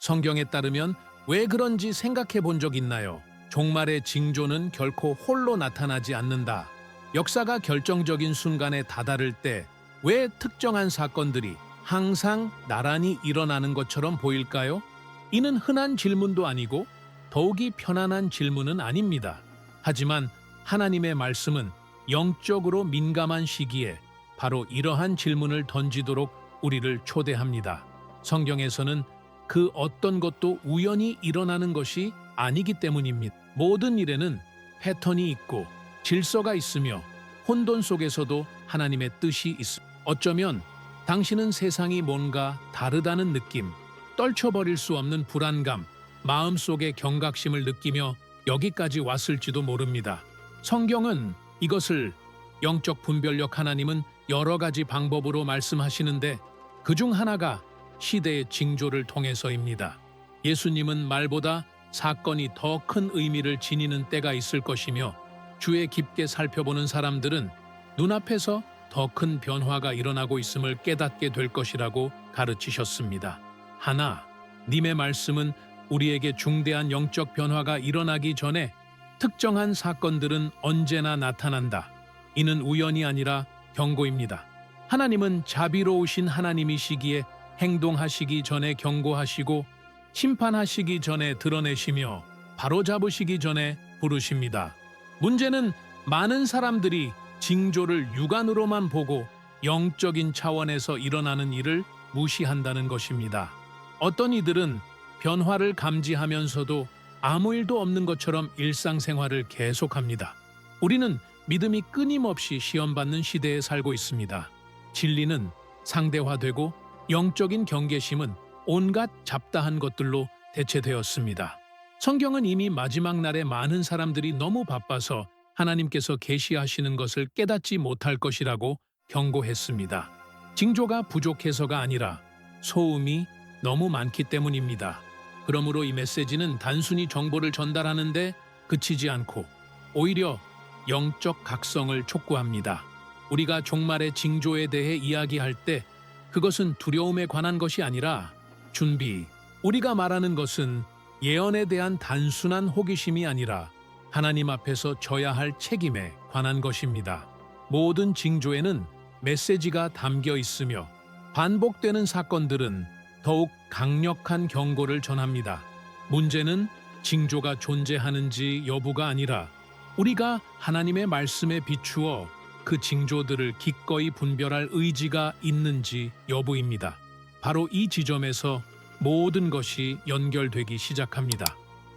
성경에 따르면 왜 그런지 생각해 본 적 있나요? 종말의 징조는 결코 홀로 나타나지 않는다. 역사가 결정적인 순간에 다다를 때 왜 특정한 사건들이 항상 나란히 일어나는 것처럼 보일까요? 이는 흔한 질문도 아니고 더욱이 편안한 질문은 아닙니다. 하지만 하나님의 말씀은 영적으로 민감한 시기에 바로 이러한 질문을 던지도록 우리를 초대합니다. 성경에서는 그 어떤 것도 우연히 일어나는 것이 아니기 때문입니다. 모든 일에는 패턴이 있고 질서가 있으며 혼돈 속에서도 하나님의 뜻이 있습니다. 어쩌면 당신은 세상이 뭔가 다르다는 느낌, 떨쳐버릴 수 없는 불안감, 마음속의 경각심을 느끼며 여기까지 왔을지도 모릅니다. 성경은 이것을 영적 분별력 하나님은 여러 가지 방법으로 말씀하시는데 그중 하나가 시대의 징조를 통해서입니다. 예수님은 말보다 사건이 더 큰 의미를 지니는 때가 있을 것이며 주에 깊게 살펴보는 사람들은 눈앞에서 더 큰 변화가 일어나고 있음을 깨닫게 될 것이라고 가르치셨습니다. 하나님의 말씀은 우리에게 중대한 영적 변화가 일어나기 전에 특정한 사건들은 언제나 나타난다. 이는 우연이 아니라 경고입니다. 하나님은 자비로우신 하나님이시기에 행동하시기 전에 경고하시고 심판하시기 전에 드러내시며 바로잡으시기 전에 부르십니다. 문제는 많은 사람들이 징조를 육안으로만 보고 영적인 차원에서 일어나는 일을 무시한다는 것입니다. 어떤 이들은 변화를 감지하면서도 아무 일도 없는 것처럼 일상생활을 계속합니다. 우리는 믿음이 끊임없이 시험받는 시대에 살고 있습니다. 진리는 상대화되고 영적인 경계심은 온갖 잡다한 것들로 대체되었습니다. 성경은 이미 마지막 날에 많은 사람들이 너무 바빠서 하나님께서 계시하시는 것을 깨닫지 못할 것이라고 경고했습니다. 징조가 부족해서가 아니라 소음이 너무 많기 때문입니다. 그러므로 이 메시지는 단순히 정보를 전달하는데 그치지 않고 오히려 영적 각성을 촉구합니다. 우리가 종말의 징조에 대해 이야기할 때 그것은 두려움에 관한 것이 아니라 준비. 우리가 말하는 것은 예언에 대한 단순한 호기심이 아니라 하나님 앞에서 져야 할 책임에 관한 것입니다. 모든 징조에는 메시지가 담겨 있으며 반복되는 사건들은 더욱 강력한 경고를 전합니다. 문제는 징조가 존재하는지 여부가 아니라 우리가 하나님의 말씀에 비추어 그 징조들을 기꺼이 분별할 의지가 있는지 여부입니다. 바로 이 지점에서 모든 것이 연결되기 시작합니다.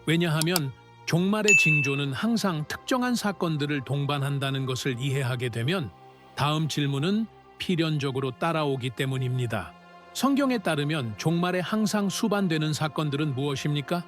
왜냐하면 종말의 징조는 항상 특정한 사건들을 동반한다는 것을 이해하게 되면 다음 질문은 필연적으로 따라오기 때문입니다. 성경에 따르면 종말에 항상 수반되는 사건들은 무엇입니까?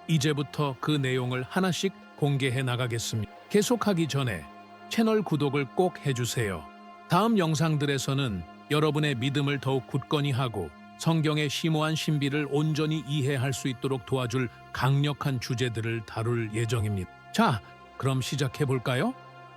이제부터 그 내용을 하나씩 공개해 나가겠습니다. 계속하기 전에 채널 구독을 꼭 해주세요. 다음 영상들에서는 여러분의 믿음을 더욱 굳건히 하고 성경의 심오한 신비를 온전히 이해할 수 있도록 도와줄 강력한 주제들을 다룰 예정입니다. 자, 그럼 시작해 볼까요?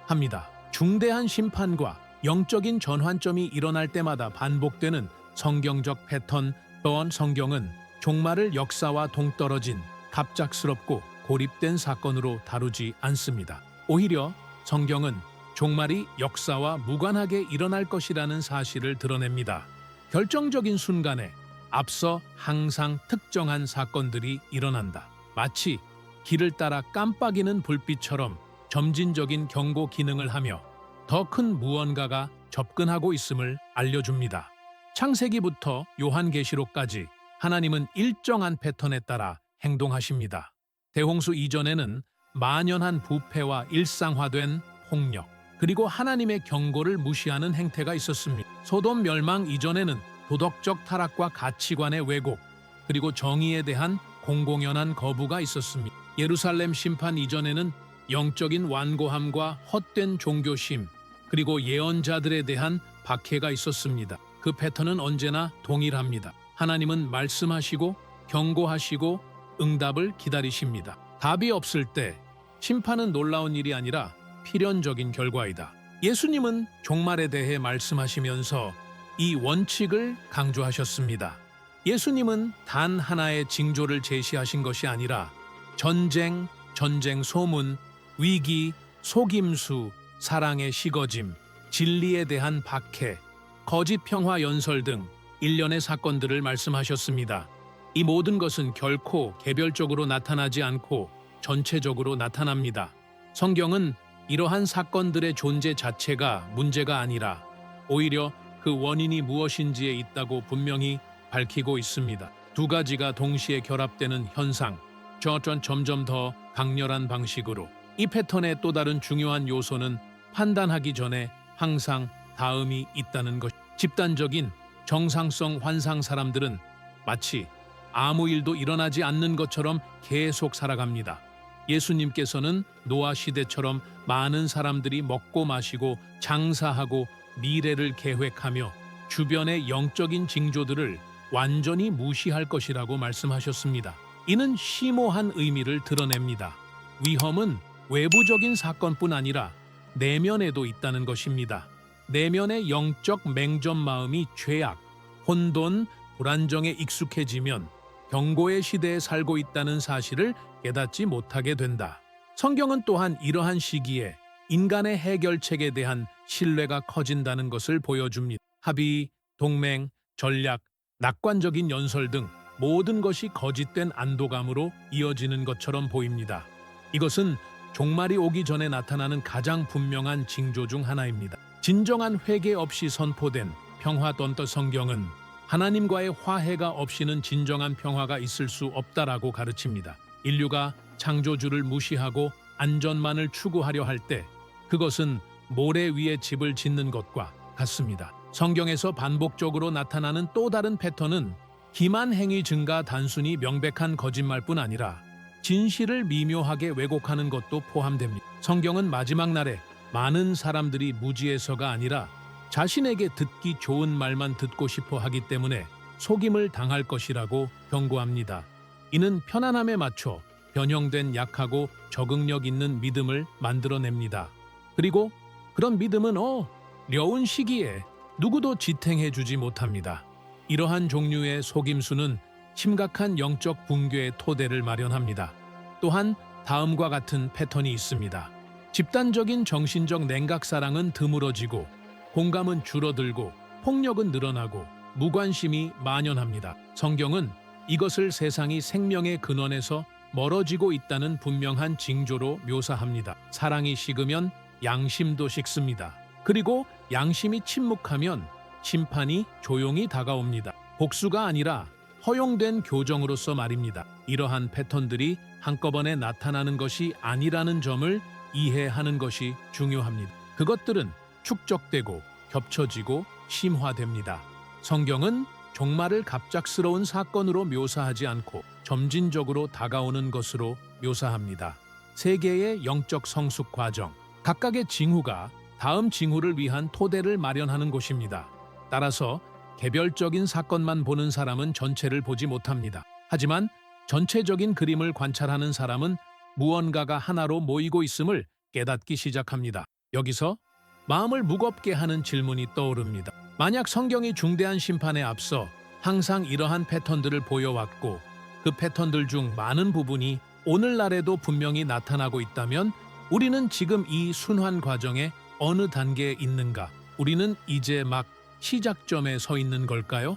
합니다. 중대한 심판과 영적인 전환점이 일어날 때마다 반복되는 성경적 패턴 또한 성경은 종말을 역사와 동떨어진 갑작스럽고 고립된 사건으로 다루지 않습니다. 오히려 성경은 종말이 역사와 무관하게 일어날 것이라는 사실을 드러냅니다. 결정적인 순간에 앞서 항상 특정한 사건들이 일어난다. 마치 길을 따라 깜빡이는 불빛처럼 점진적인 경고 기능을 하며 더 큰 무언가가 접근하고 있음을 알려줍니다. 창세기부터 요한계시록까지 하나님은 일정한 패턴에 따라 행동하십니다. 대홍수 이전에는 만연한 부패와 일상화된 폭력, 그리고 하나님의 경고를 무시하는 행태가 있었습니다. 소돔 멸망 이전에는 도덕적 타락과 가치관의 왜곡, 그리고 정의에 대한 공공연한 거부가 있었습니다. 예루살렘 심판 이전에는 영적인 완고함과 헛된 종교심, 그리고 예언자들에 대한 박해가 있었습니다. 그 패턴은 언제나 동일합니다. 하나님은 말씀하시고 경고하시고 응답을 기다리십니다. 답이 없을 때 심판은 놀라운 일이 아니라 필연적인 결과이다. 예수님은 종말에 대해 말씀하시면서 이 원칙을 강조하셨습니다. 예수님은 단 하나의 징조를 제시하신 것이 아니라 전쟁, 전쟁 소문, 위기, 속임수, 사랑의 식어짐, 진리에 대한 박해, 거짓 평화 연설 등 일련의 사건들을 말씀하셨습니다. 이 모든 것은 결코 개별적으로 나타나지 않고 전체적으로 나타납니다. 성경은 이러한 사건들의 존재 자체가 문제가 아니라 오히려 그 원인이 무엇인지에 있다고 분명히 밝히고 있습니다. 두 가지가 동시에 결합되는 현상, 점점 더 강렬한 방식으로. 이 패턴의 또 다른 중요한 요소는 판단하기 전에 항상 다음이 있다는 것. 집단적인 정상성 환상 사람들은 마치 아무 일도 일어나지 않는 것처럼 계속 살아갑니다. 예수님께서는 노아 시대처럼 많은 사람들이 먹고 마시고 장사하고 미래를 계획하며 주변의 영적인 징조들을 완전히 무시할 것이라고 말씀하셨습니다. 이는 심오한 의미를 드러냅니다. 위험은 외부적인 사건뿐 아니라 내면에도 있다는 것입니다. 내면의 영적 맹점 마음이 죄악, 혼돈, 불안정에 익숙해지면 경고의 시대에 살고 있다는 사실을 깨닫지 못하게 된다. 성경은 또한 이러한 시기에 인간의 해결책에 대한 신뢰가 커진다는 것을 보여줍니다. 합의, 동맹, 전략, 낙관적인 연설 등 모든 것이 거짓된 안도감으로 이어지는 것처럼 보입니다. 이것은 종말이 오기 전에 나타나는 가장 분명한 징조 중 하나입니다. 진정한 회개 없이 선포된 평화 던터 성경은 하나님과의 화해가 없이는 진정한 평화가 있을 수 없다라고 가르칩니다. 인류가 창조주를 무시하고 안전만을 추구하려 할 때 그것은 모래 위에 집을 짓는 것과 같습니다. 성경에서 반복적으로 나타나는 또 다른 패턴은 기만 행위 증가 단순히 명백한 거짓말뿐 아니라 진실을 미묘하게 왜곡하는 것도 포함됩니다. 성경은 마지막 날에 많은 사람들이 무지해서가 아니라 자신에게 듣기 좋은 말만 듣고 싶어 하기 때문에 속임을 당할 것이라고 경고합니다. 이는 편안함에 맞춰 변형된 약하고 적응력 있는 믿음을 만들어냅니다. 그리고 그런 믿음은 려운 시기에 누구도 지탱해주지 못합니다. 이러한 종류의 속임수는 심각한 영적 붕괴의 토대를 마련합니다. 또한 다음과 같은 패턴이 있습니다. 집단적인 정신적 냉각사랑은 드물어지고 공감은 줄어들고 폭력은 늘어나고 무관심이 만연합니다. 성경은 이것을 세상이 생명의 근원에서 멀어지고 있다는 분명한 징조로 묘사합니다. 사랑이 식으면 양심도 식습니다. 그리고 양심이 침묵하면 심판이 조용히 다가옵니다. 복수가 아니라 허용된 교정으로서 말입니다. 이러한 패턴들이 한꺼번에 나타나는 것이 아니라는 점을 이해하는 것이 중요합니다. 그것들은 축적되고 겹쳐지고 심화됩니다. 성경은 종말을 갑작스러운 사건으로 묘사하지 않고 점진적으로 다가오는 것으로 묘사합니다. 세계의 영적 성숙 과정, 각각의 징후가 다음 징후를 위한 토대를 마련하는 곳입니다. 따라서 개별적인 사건만 보는 사람은 전체를 보지 못합니다. 하지만 전체적인 그림을 관찰하는 사람은 무언가가 하나로 모이고 있음을 깨닫기 시작합니다. 여기서 마음을 무겁게 하는 질문이 떠오릅니다. 만약 성경이 중대한 심판에 앞서 항상 이러한 패턴들을 보여왔고 그 패턴들 중 많은 부분이 오늘날에도 분명히 나타나고 있다면 우리는 지금 이 순환 과정의 어느 단계에 있는가? 우리는 이제 막 시작점에 서 있는 걸까요?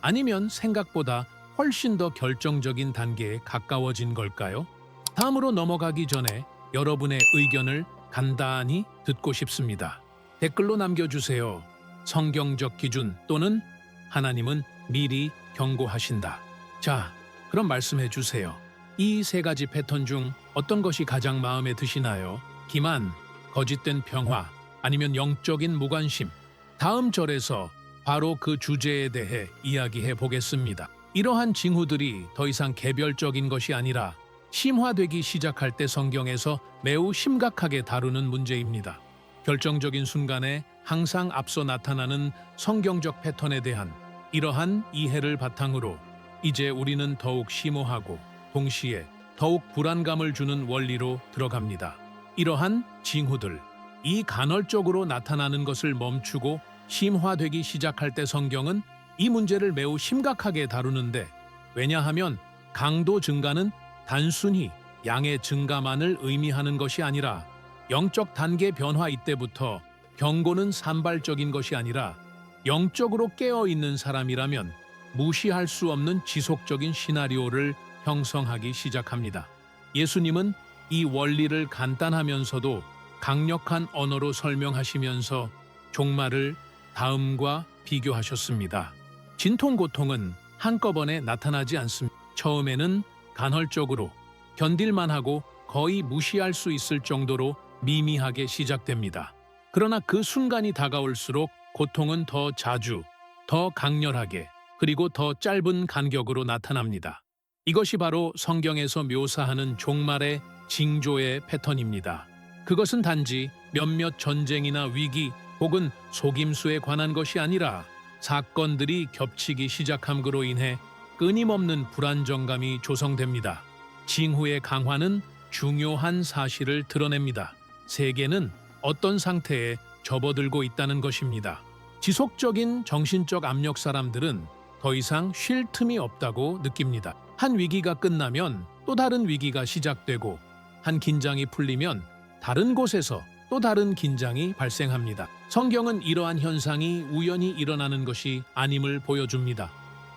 아니면 생각보다 훨씬 더 결정적인 단계에 가까워진 걸까요? 다음으로 넘어가기 전에 여러분의 의견을 간단히 듣고 싶습니다. 댓글로 남겨주세요. 성경적 기준 또는 하나님은 미리 경고하신다. 자, 그럼 말씀해 주세요. 이 세 가지 패턴 중 어떤 것이 가장 마음에 드시나요? 기만, 거짓된 평화, 아니면 영적인 무관심. 다음 절에서 바로 그 주제에 대해 이야기해 보겠습니다. 이러한 징후들이 더 이상 개별적인 것이 아니라 심화되기 시작할 때 성경에서 매우 심각하게 다루는 문제입니다. 결정적인 순간에 항상 앞서 나타나는 성경적 패턴에 대한 이러한 이해를 바탕으로 이제 우리는 더욱 심오하고 동시에 더욱 불안감을 주는 원리로 들어갑니다. 이러한 징후들, 이 간헐적으로 나타나는 것을 멈추고 심화되기 시작할 때 성경은 이 문제를 매우 심각하게 다루는데, 왜냐하면 강도 증가는 단순히 양의 증가만을 의미하는 것이 아니라 영적 단계 변화 이때부터 경고는 산발적인 것이 아니라 영적으로 깨어있는 사람이라면 무시할 수 없는 지속적인 시나리오를 형성하기 시작합니다. 예수님은 이 원리를 간단하면서도 강력한 언어로 설명하시면서 종말을 다음과 비교하셨습니다. 진통 고통은 한꺼번에 나타나지 않습니다. 처음에는 간헐적으로 견딜만 하고 거의 무시할 수 있을 정도로 미미하게 시작됩니다. 그러나 그 순간이 다가올수록 고통은 더 자주, 더 강렬하게, 그리고 더 짧은 간격으로 나타납니다. 이것이 바로 성경에서 묘사하는 종말의 징조의 패턴입니다. 그것은 단지 몇몇 전쟁이나 위기 혹은 속임수에 관한 것이 아니라 사건들이 겹치기 시작함으로 인해 끊임없는 불안정감이 조성됩니다. 징후의 강화는 중요한 사실을 드러냅니다. 세계는 어떤 상태에 접어들고 있다는 것입니다. 지속적인 정신적 압력 사람들은 더 이상 쉴 틈이 없다고 느낍니다. 한 위기가 끝나면 또 다른 위기가 시작되고, 한 긴장이 풀리면 다른 곳에서 또 다른 긴장이 발생합니다. 성경은 이러한 현상이 우연히 일어나는 것이 아님을 보여줍니다.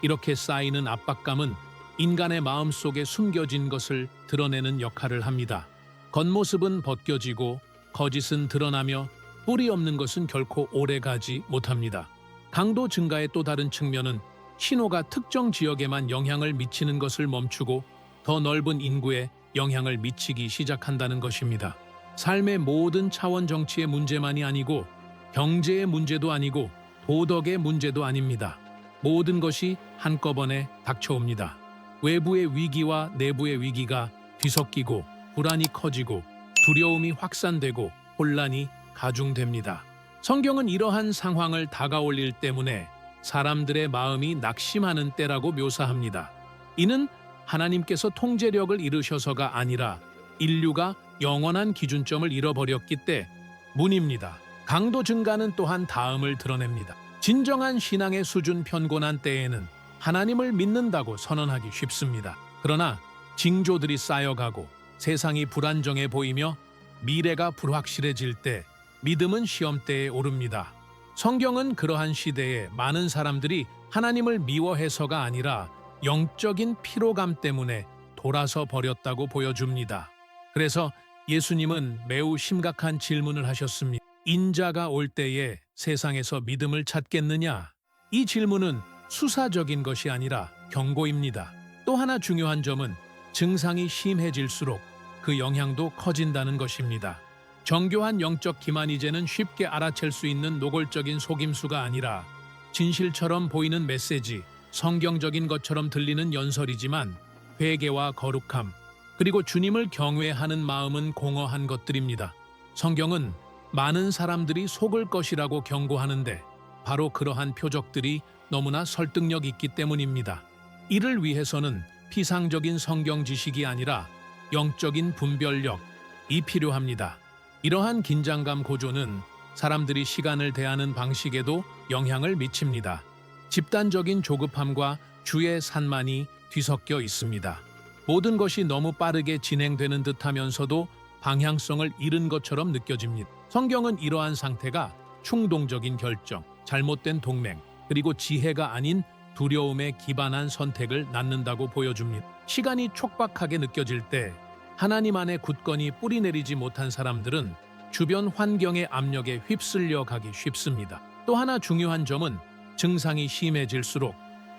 이렇게 쌓이는 압박감은 인간의 마음속에 숨겨진 것을 드러내는 역할을 합니다. 겉모습은 벗겨지고 거짓은 드러나며 뿌리 없는 것은 결코 오래가지 못합니다. 강도 증가의 또 다른 측면은 신호가 특정 지역에만 영향을 미치는 것을 멈추고 더 넓은 인구에 영향을 미치기 시작한다는 것입니다. 삶의 모든 차원 정치의 문제만이 아니고 경제의 문제도 아니고 도덕의 문제도 아닙니다. 모든 것이 한꺼번에 닥쳐옵니다. 외부의 위기와 내부의 위기가 뒤섞이고 불안이 커지고 두려움이 확산되고 혼란이 가중됩니다. 성경은 이러한 상황을 다가올 일 때문에 사람들의 마음이 낙심하는 때라고 묘사합니다. 이는 하나님께서 통제력을 잃으셔서가 아니라 인류가 영원한 기준점을 잃어버렸기 때문입니다. 강도 증가는 또한 다음을 드러냅니다. 진정한 신앙의 수준 편곤한 때에는 하나님을 믿는다고 선언하기 쉽습니다. 그러나 징조들이 쌓여가고 세상이 불안정해 보이며 미래가 불확실해질 때 믿음은 시험대에 오릅니다. 성경은 그러한 시대에 많은 사람들이 하나님을 미워해서가 아니라 영적인 피로감 때문에 돌아서 버렸다고 보여줍니다. 그래서 예수님은 매우 심각한 질문을 하셨습니다. 인자가 올 때에 세상에서 믿음을 찾겠느냐? 이 질문은 수사적인 것이 아니라 경고입니다. 또 하나 중요한 점은 증상이 심해질수록 그 영향도 커진다는 것입니다. 정교한 영적 기만이제는 쉽게 알아챌 수 있는 노골적인 속임수가 아니라 진실처럼 보이는 메시지, 성경적인 것처럼 들리는 연설이지만 회개와 거룩함, 그리고 주님을 경외하는 마음은 공허한 것들입니다. 성경은 많은 사람들이 속을 것이라고 경고하는데 바로 그러한 표적들이 너무나 설득력 있기 때문입니다. 이를 위해서는 피상적인 성경 지식이 아니라 영적인 분별력이 필요합니다. 이러한 긴장감 고조는 사람들이 시간을 대하는 방식에도 영향을 미칩니다. 집단적인 조급함과 주의 산만이 뒤섞여 있습니다. 모든 것이 너무 빠르게 진행되는 듯하면서도 방향성을 잃은 것처럼 느껴집니다. 성경은 이러한 상태가 충동적인 결정, 잘못된 동맹, 그리고 지혜가 아닌 두려움에 기반한 선택을 낳는다고 보여줍니다. 시간이 촉박하게 느껴질 때 하나님 안에 굳건히 뿌리내리지 못한 사람들은 주변 환경의 압력에 휩쓸려 가기 쉽습니다. 또 하나 중요한 점은 증상이 심해질수록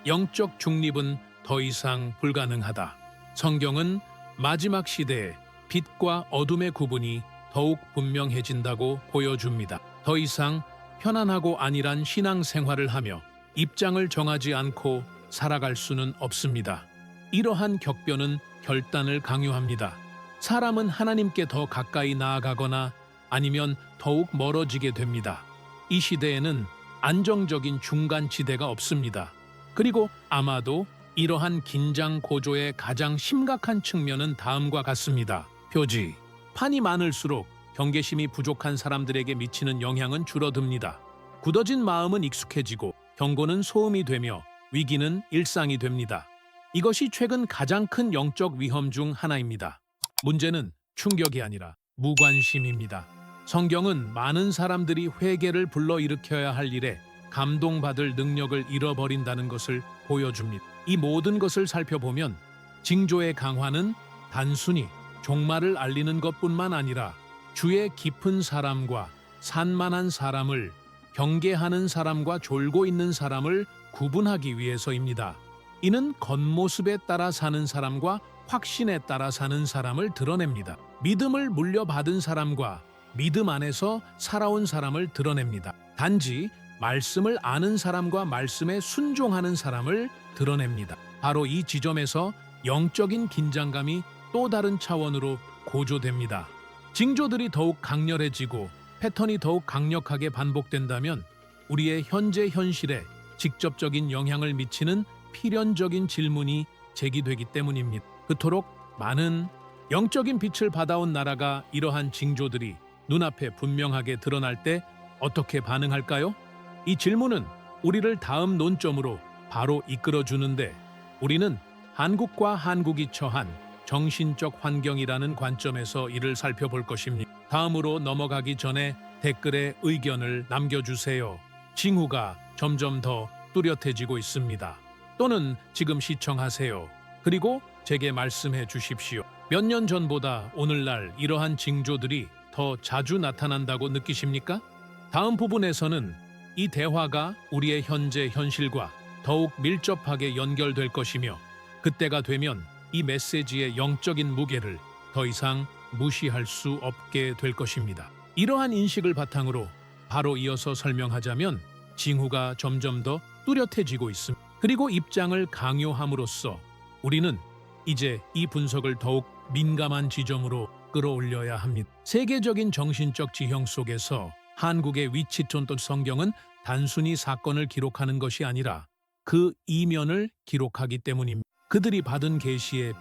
영적 중립은 더 이상 불가능하다. 성경은 마지막 시대에 빛과 어둠의 구분이 더욱 분명해진다고 보여줍니다. 더 이상 편안하고 안일한 신앙생활을 하며 입장을 정하지 않고 살아갈 수는 없습니다. 이러한 격변은 결단을 강요합니다. 사람은 하나님께 더 가까이 나아가거나 아니면 더욱 멀어지게 됩니다. 이 시대에는 안정적인 중간지대가 없습니다. 그리고 아마도 이러한 긴장 고조의 가장 심각한 측면은 다음과 같습니다. 표지. 판이 많을수록 경계심이 부족한 사람들에게 미치는 영향은 줄어듭니다. 굳어진 마음은 익숙해지고 경고는 소음이 되며 위기는 일상이 됩니다. 이것이 최근 가장 큰 영적 위험 중 하나입니다. 문제는 충격이 아니라 무관심입니다. 성경은 많은 사람들이 회개를 불러일으켜야 할 일에 감동받을 능력을 잃어버린다는 것을 보여줍니다. 이 모든 것을 살펴보면 징조의 강화는 단순히 종말을 알리는 것뿐만 아니라 주의 깊은 사람과 산만한 사람을, 경계하는 사람과 졸고 있는 사람을 구분하기 위해서입니다. 이는 겉모습에 따라 사는 사람과 확신에 따라 사는 사람을 드러냅니다. 믿음을 물려받은 사람과 믿음 안에서 살아온 사람을 드러냅니다. 단지 말씀을 아는 사람과 말씀에 순종하는 사람을 드러냅니다. 바로 이 지점에서 영적인 긴장감이 또 다른 차원으로 고조됩니다. 징조들이 더욱 강렬해지고 패턴이 더욱 강력하게 반복된다면 우리의 현재 현실에 직접적인 영향을 미치는 필연적인 질문이 제기되기 때문입니다. 그토록 많은 영적인 빛을 받아온 나라가 이러한 징조들이 눈앞에 분명하게 드러날 때 어떻게 반응할까요? 이 질문은 우리를 다음 논점으로 바로 이끌어주는데, 우리는 한국과 한국이 처한 정신적 환경이라는 관점에서 이를 살펴볼 것입니다. 다음으로 넘어가기 전에 댓글에 의견을 남겨주세요. 징후가 점점 더 뚜렷해지고 있습니다. 또는 지금 시청하세요. 그리고 제게 말씀해 주십시오. 몇 년 전보다 오늘날 이러한 징조들이 더 자주 나타난다고 느끼십니까? 다음 부분에서는 이 대화가 우리의 현재 현실과 더욱 밀접하게 연결될 것이며, 그때가 되면 이 메시지의 영적인 무게를 더 이상 무시할 수 없게 될 것입니다. 이러한 인식을 바탕으로 바로 이어서 설명하자면, 징후가 점점 더 뚜렷해지고 있습니다. 그리고 입장을 강요함으로써 우리는 이제 이 분석을 더욱 민감한 지점으로 끌어올려야 합니다. 세계적인 정신적 지형 속에서 한국의 위치촌 또 성경은 단순히 사건을 기록하는 것이 아니라 그 이면을 기록하기 때문입니다. 그들이 받은 계시의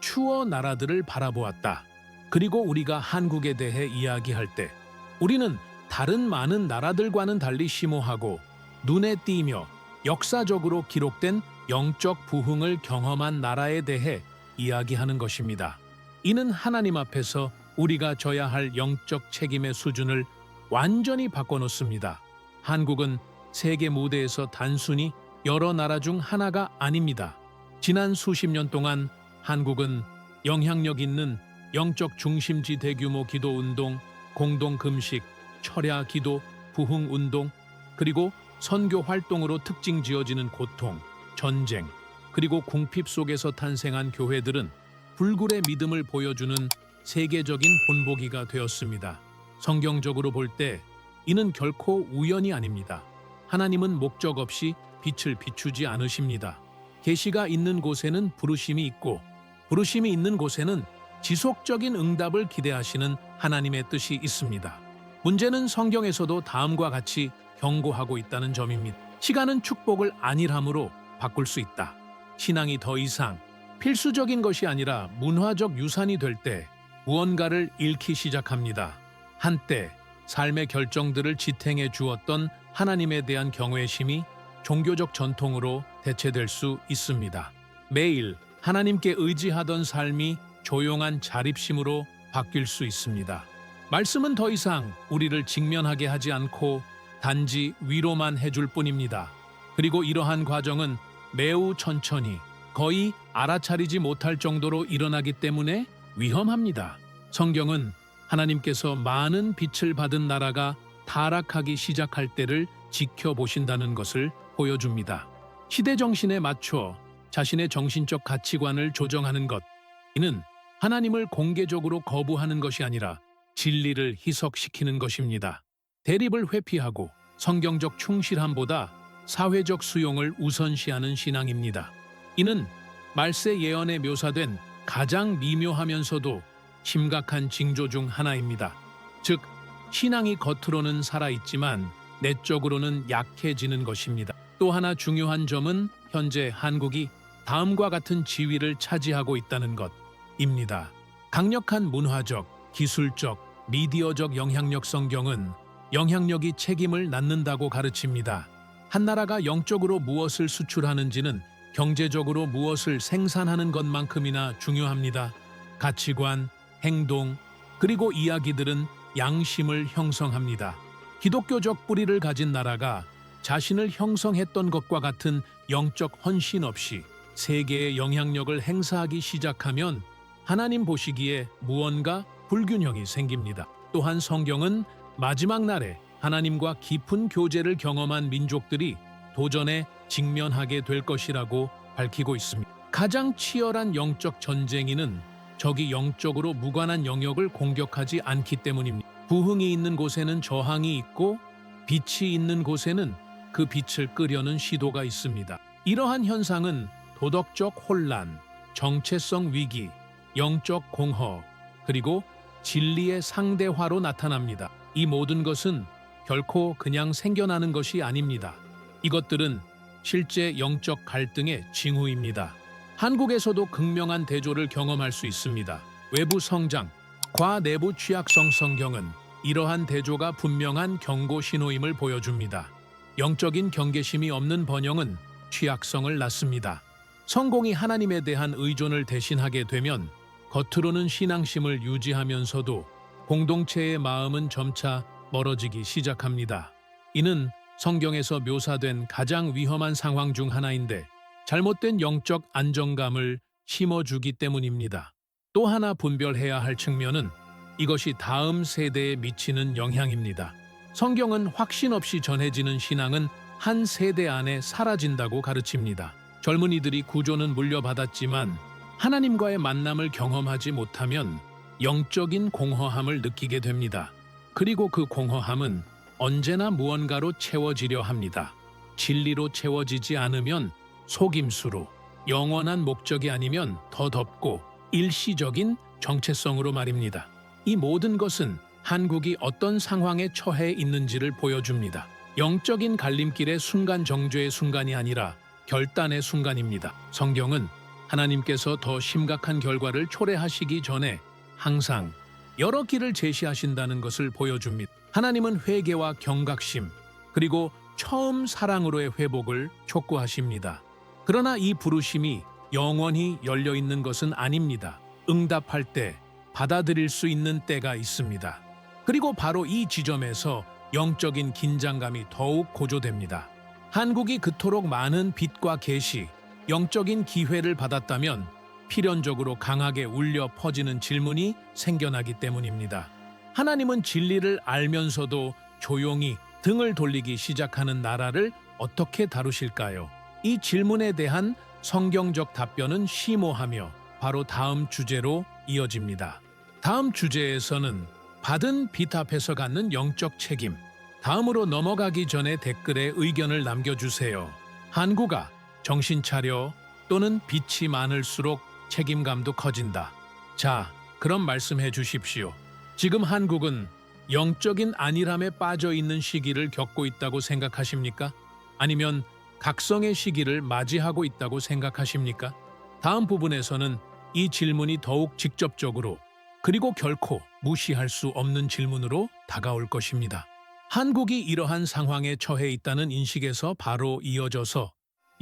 추어 나라들을 바라보았다. 그리고 우리가 한국에 대해 이야기할 때 우리는 다른 많은 나라들과는 달리 심오하고 눈에 띄며 역사적으로 기록된 영적 부흥을 경험한 나라에 대해 이야기하는 것입니다. 이는 하나님 앞에서 우리가 져야 할 영적 책임의 수준을 완전히 바꿔놓습니다. 한국은 세계 무대에서 단순히 여러 나라 중 하나가 아닙니다. 지난 수십 년 동안 한국은 영향력 있는 영적 중심지 대규모 기도 운동, 공동 금식, 철야 기도, 부흥 운동, 그리고 선교 활동으로 특징 지어지는 고통, 전쟁, 그리고 궁핍 속에서 탄생한 교회들은 불굴의 믿음을 보여주는 세계적인 본보기가 되었습니다. 성경적으로 볼 때 이는 결코 우연이 아닙니다. 하나님은 목적 없이 빛을 비추지 않으십니다. 계시가 있는 곳에는 부르심이 있고, 부르심이 있는 곳에는 지속적인 응답을 기대하시는 하나님의 뜻이 있습니다. 문제는 성경에서도 다음과 같이 경고하고 있다는 점입니다. 시간은 축복을 안일함으로 바꿀 수 있다. 신앙이 더 이상 필수적인 것이 아니라 문화적 유산이 될 때 무언가를 잃기 시작합니다. 한때 삶의 결정들을 지탱해 주었던 하나님에 대한 경외심이 종교적 전통으로 대체될 수 있습니다. 매일 하나님께 의지하던 삶이 조용한 자립심으로 바뀔 수 있습니다. 말씀은 더 이상 우리를 직면하게 하지 않고 단지 위로만 해줄 뿐입니다. 그리고 이러한 과정은 매우 천천히, 거의 알아차리지 못할 정도로 일어나기 때문에 위험합니다. 성경은 하나님께서 많은 빛을 받은 나라가 타락하기 시작할 때를 지켜보신다는 것을 보여줍니다. 시대 정신에 맞춰 자신의 정신적 가치관을 조정하는 것, 이는 하나님을 공개적으로 거부하는 것이 아니라 진리를 희석시키는 것입니다. 대립을 회피하고 성경적 충실함보다 사회적 수용을 우선시하는 신앙입니다. 이는 말세 예언에 묘사된 가장 미묘하면서도 심각한 징조 중 하나입니다. 즉, 신앙이 겉으로는 살아있지만 내적으로는 약해지는 것입니다. 또 하나 중요한 점은 현재 한국이 다음과 같은 지위를 차지하고 있다는 것입니다. 강력한 문화적, 기술적, 미디어적 영향력. 성경은 영향력이 책임을 낳는다고 가르칩니다. 한 나라가 영적으로 무엇을 수출하는지는 경제적으로 무엇을 생산하는 것만큼이나 중요합니다. 가치관, 행동, 그리고 이야기들은 양심을 형성합니다. 기독교적 뿌리를 가진 나라가 자신을 형성했던 것과 같은 영적 헌신 없이 세계의 영향력을 행사하기 시작하면 하나님 보시기에 무언가 불균형이 생깁니다. 또한 성경은 마지막 날에 하나님과 깊은 교제를 경험한 민족들이 도전에 직면하게 될 것이라고 밝히고 있습니다. 가장 치열한 영적 전쟁이는 적이 영적으로 무관한 영역을 공격하지 않기 때문입니다. 부흥이 있는 곳에는 저항이 있고 빛이 있는 곳에는 그 빛을 끄려는 시도가 있습니다. 이러한 현상은 도덕적 혼란, 정체성 위기, 영적 공허, 그리고 진리의 상대화로 나타납니다. 이 모든 것은 결코 그냥 생겨나는 것이 아닙니다. 이것들은 실제 영적 갈등의 징후입니다. 한국에서도 극명한 대조를 경험할 수 있습니다. 외부 성장, 과 내부 취약성. 성경은 이러한 대조가 분명한 경고 신호임을 보여줍니다. 영적인 경계심이 없는 번영은 취약성을 낳습니다. 성공이 하나님에 대한 의존을 대신하게 되면 겉으로는 신앙심을 유지하면서도 공동체의 마음은 점차 멀어지기 시작합니다. 이는 성경에서 묘사된 가장 위험한 상황 중 하나인데 잘못된 영적 안정감을 심어주기 때문입니다. 또 하나 분별해야 할 측면은 이것이 다음 세대에 미치는 영향입니다. 성경은 확신 없이 전해지는 신앙은 한 세대 안에 사라진다고 가르칩니다. 젊은이들이 구조는 물려받았지만 하나님과의 만남을 경험하지 못하면 영적인 공허함을 느끼게 됩니다. 그리고 그 공허함은 언제나 무언가로 채워지려 합니다. 진리로 채워지지 않으면 속임수로, 영원한 목적이 아니면 더 덥고 일시적인 정체성으로 말입니다. 이 모든 것은 한국이 어떤 상황에 처해 있는지를 보여줍니다. 영적인 갈림길의 순간 정죄의 순간이 아니라 결단의 순간입니다. 성경은 하나님께서 더 심각한 결과를 초래하시기 전에 항상 여러 길을 제시하신다는 것을 보여줍니다. 하나님은 회개와 경각심, 그리고 처음 사랑으로의 회복을 촉구하십니다. 그러나 이 부르심이 영원히 열려 있는 것은 아닙니다. 응답할 때 받아들일 수 있는 때가 있습니다. 그리고 바로 이 지점에서 영적인 긴장감이 더욱 고조됩니다. 한국이 그토록 많은 빛과 계시, 영적인 기회를 받았다면 필연적으로 강하게 울려 퍼지는 질문이 생겨나기 때문입니다. 하나님은 진리를 알면서도 조용히 등을 돌리기 시작하는 나라를 어떻게 다루실까요? 이 질문에 대한 성경적 답변은 심오하며 바로 다음 주제로 이어집니다. 다음 주제에서는 받은 빛 앞에서 갖는 영적 책임. 다음으로 넘어가기 전에 댓글에 의견을 남겨주세요. 한국아, 정신 차려. 또는 빛이 많을수록 책임감도 커진다. 자, 그럼 말씀해 주십시오. 지금 한국은 영적인 안일함에 빠져 있는 시기를 겪고 있다고 생각하십니까? 아니면 각성의 시기를 맞이하고 있다고 생각하십니까? 다음 부분에서는 이 질문이 더욱 직접적으로 그리고 결코 무시할 수 없는 질문으로 다가올 것입니다. 한국이 이러한 상황에 처해 있다는 인식에서 바로 이어져서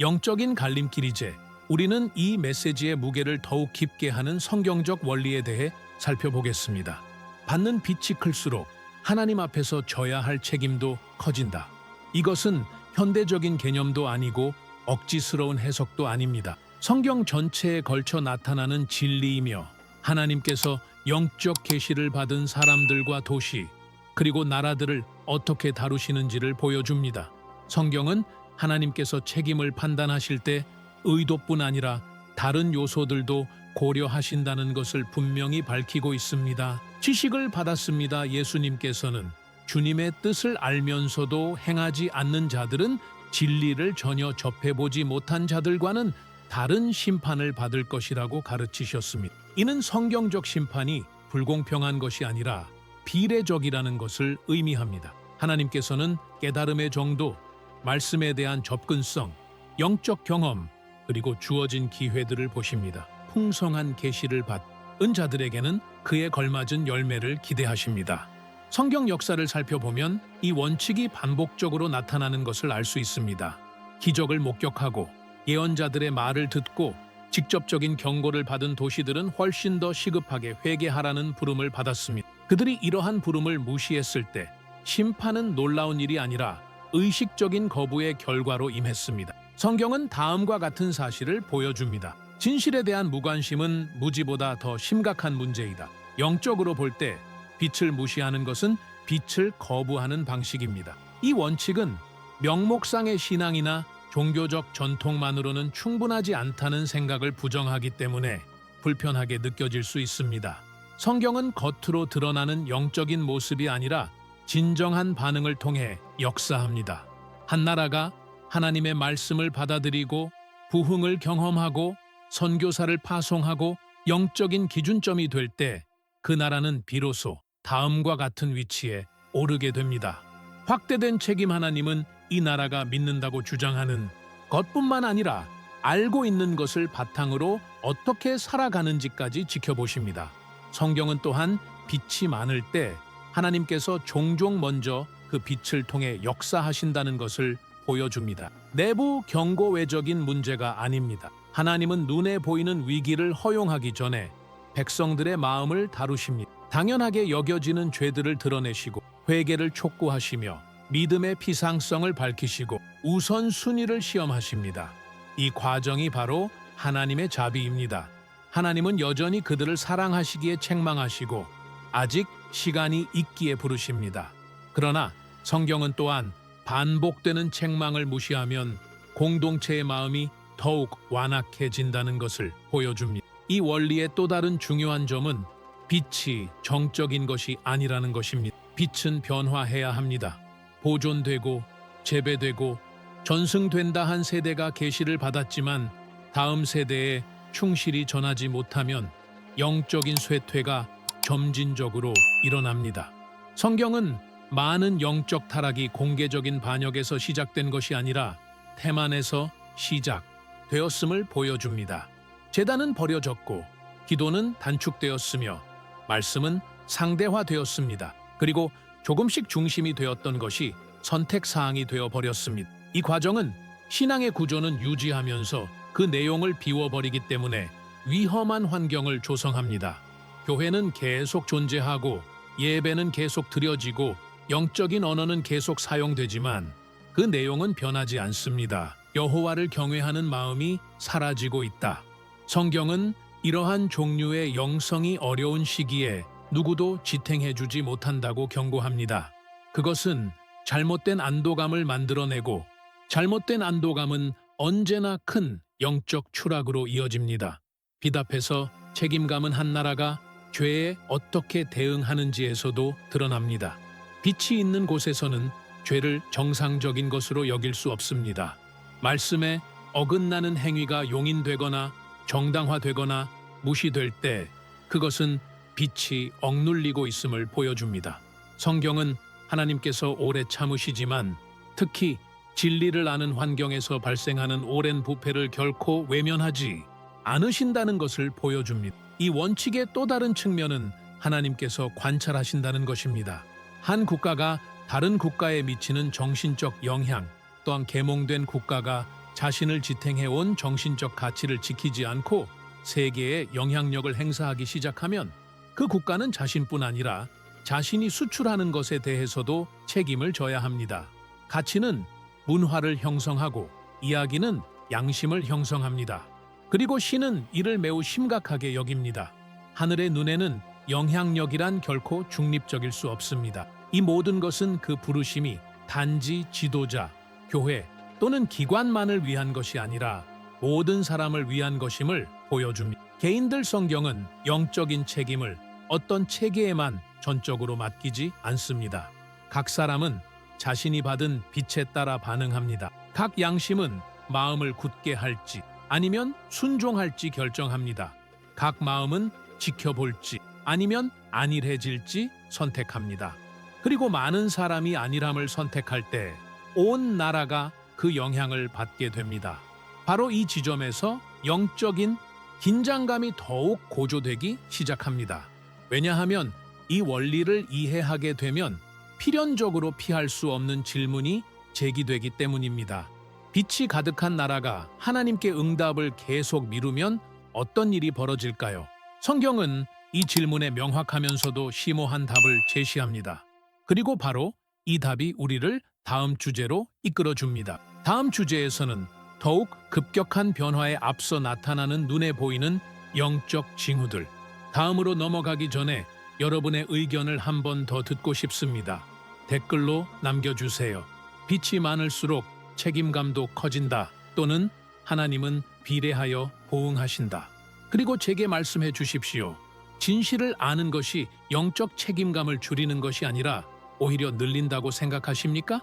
영적인 갈림길이제, 우리는 이 메시지의 무게를 더욱 깊게 하는 성경적 원리에 대해 살펴보겠습니다. 받는 빛이 클수록 하나님 앞에서 져야 할 책임도 커진다. 이것은 현대적인 개념도 아니고 억지스러운 해석도 아닙니다. 성경 전체에 걸쳐 나타나는 진리이며 하나님께서 영적 계시를 받은 사람들과 도시, 그리고 나라들을 어떻게 다루시는지를 보여줍니다. 성경은 하나님께서 책임을 판단하실 때 의도뿐 아니라 다른 요소들도 고려하신다는 것을 분명히 밝히고 있습니다. 지식을 받았습니다. 예수님께서는 주님의 뜻을 알면서도 행하지 않는 자들은 진리를 전혀 접해보지 못한 자들과는 다른 심판을 받을 것이라고 가르치셨습니다. 이는 성경적 심판이 불공평한 것이 아니라 비례적이라는 것을 의미합니다. 하나님께서는 깨달음의 정도, 말씀에 대한 접근성, 영적 경험, 그리고 주어진 기회들을 보십니다. 풍성한 계시를 받은 자들에게는 그에 걸맞은 열매를 기대하십니다. 성경 역사를 살펴보면 이 원칙이 반복적으로 나타나는 것을 알 수 있습니다. 기적을 목격하고 예언자들의 말을 듣고 직접적인 경고를 받은 도시들은 훨씬 더 시급하게 회개하라는 부름을 받았습니다. 그들이 이러한 부름을 무시했을 때 심판은 놀라운 일이 아니라 의식적인 거부의 결과로 임했습니다. 성경은 다음과 같은 사실을 보여줍니다. 진실에 대한 무관심은 무지보다 더 심각한 문제이다. 영적으로 볼 때 빛을 무시하는 것은 빛을 거부하는 방식입니다. 이 원칙은 명목상의 신앙이나 종교적 전통만으로는 충분하지 않다는 생각을 부정하기 때문에 불편하게 느껴질 수 있습니다. 성경은 겉으로 드러나는 영적인 모습이 아니라 진정한 반응을 통해 역사합니다. 한 나라가 하나님의 말씀을 받아들이고 부흥을 경험하고 선교사를 파송하고 영적인 기준점이 될 때 그 나라는 비로소 다음과 같은 위치에 오르게 됩니다. 확대된 책임 하나님은 이 나라가 믿는다고 주장하는 것뿐만 아니라 알고 있는 것을 바탕으로 어떻게 살아가는지까지 지켜보십니다. 성경은 또한 빛이 많을 때 하나님께서 종종 먼저 그 빛을 통해 역사하신다는 것을 보여줍니다. 내부 경고외적인 문제가 아닙니다. 하나님은 눈에 보이는 위기를 허용하기 전에 백성들의 마음을 다루십니다. 당연하게 여겨지는 죄들을 드러내시고 회개를 촉구하시며 믿음의 피상성을 밝히시고 우선순위를 시험하십니다. 이 과정이 바로 하나님의 자비입니다. 하나님은 여전히 그들을 사랑하시기에 책망하시고 아직 시간이 있기에 부르십니다. 그러나 성경은 또한 반복되는 책망을 무시하면 공동체의 마음이 더욱 완악해진다는 것을 보여줍니다. 이 원리의 또 다른 중요한 점은 빛이 정적인 것이 아니라는 것입니다. 빛은 변화해야 합니다. 보존되고 재배되고 전승된다 한 세대가 계시를 받았지만 다음 세대에 충실히 전하지 못하면 영적인 쇠퇴가 점진적으로 일어납니다. 성경은 많은 영적 타락이 공개적인 반역에서 시작된 것이 아니라 태만에서 시작되었음을 보여줍니다. 제단은 버려졌고 기도는 단축되었으며 말씀은 상대화되었습니다. 그리고 조금씩 중심이 되었던 것이 선택사항이 되어버렸습니다. 이 과정은 신앙의 구조는 유지하면서 그 내용을 비워버리기 때문에 위험한 환경을 조성합니다. 교회는 계속 존재하고 예배는 계속 드려지고 영적인 언어는 계속 사용되지만 그 내용은 변하지 않습니다. 여호와를 경외하는 마음이 사라지고 있다. 성경은 이러한 종류의 영성이 어려운 시기에 누구도 지탱해주지 못한다고 경고합니다. 그것은 잘못된 안도감을 만들어내고 잘못된 안도감은 언제나 큰 영적 추락으로 이어집니다. 빛 앞에서 책임감은 한 나라가 죄에 어떻게 대응하는지에서도 드러납니다. 빛이 있는 곳에서는 죄를 정상적인 것으로 여길 수 없습니다. 말씀에 어긋나는 행위가 용인되거나 정당화되거나 무시될 때 그것은 빛이 억눌리고 있음을 보여줍니다. 성경은 하나님께서 오래 참으시지만 특히 진리를 아는 환경에서 발생하는 오랜 부패를 결코 외면하지 않으신다는 것을 보여줍니다. 이 원칙의 또 다른 측면은 하나님께서 관찰하신다는 것입니다. 한 국가가 다른 국가에 미치는 정신적 영향, 또한 계몽된 국가가 자신을 지탱해온 정신적 가치를 지키지 않고 세계에 영향력을 행사하기 시작하면 그 국가는 자신뿐 아니라 자신이 수출하는 것에 대해서도 책임을 져야 합니다. 가치는 문화를 형성하고 이야기는 양심을 형성합니다. 그리고 신은 이를 매우 심각하게 여깁니다. 하늘의 눈에는 영향력이란 결코 중립적일 수 없습니다. 이 모든 것은 그 부르심이 단지 지도자, 교회 또는 기관만을 위한 것이 아니라 모든 사람을 위한 것임을 보여줍니다. 개인들 성경은 영적인 책임을 어떤 체계에만 전적으로 맡기지 않습니다. 각 사람은 자신이 받은 빛에 따라 반응합니다. 각 양심은 마음을 굳게 할지 아니면 순종할지 결정합니다. 각 마음은 지켜볼지 아니면 안일해질지 선택합니다. 그리고 많은 사람이 안일함을 선택할 때 온 나라가 그 영향을 받게 됩니다. 바로 이 지점에서 영적인 긴장감이 더욱 고조되기 시작합니다. 왜냐하면 이 원리를 이해하게 되면 필연적으로 피할 수 없는 질문이 제기되기 때문입니다. 빛이 가득한 나라가 하나님께 응답을 계속 미루면 어떤 일이 벌어질까요? 성경은 이 질문에 명확하면서도 심오한 답을 제시합니다. 그리고 바로 이 답이 우리를 다음 주제로 이끌어 줍니다. 다음 주제에서는 더욱 급격한 변화에 앞서 나타나는 눈에 보이는 영적 징후들. 다음으로 넘어가기 전에 여러분의 의견을 한 번 더 듣고 싶습니다. 댓글로 남겨주세요. 빛이 많을수록 책임감도 커진다. 또는 하나님은 비례하여 보응하신다. 그리고 제게 말씀해 주십시오. 진실을 아는 것이 영적 책임감을 줄이는 것이 아니라 오히려 늘린다고 생각하십니까?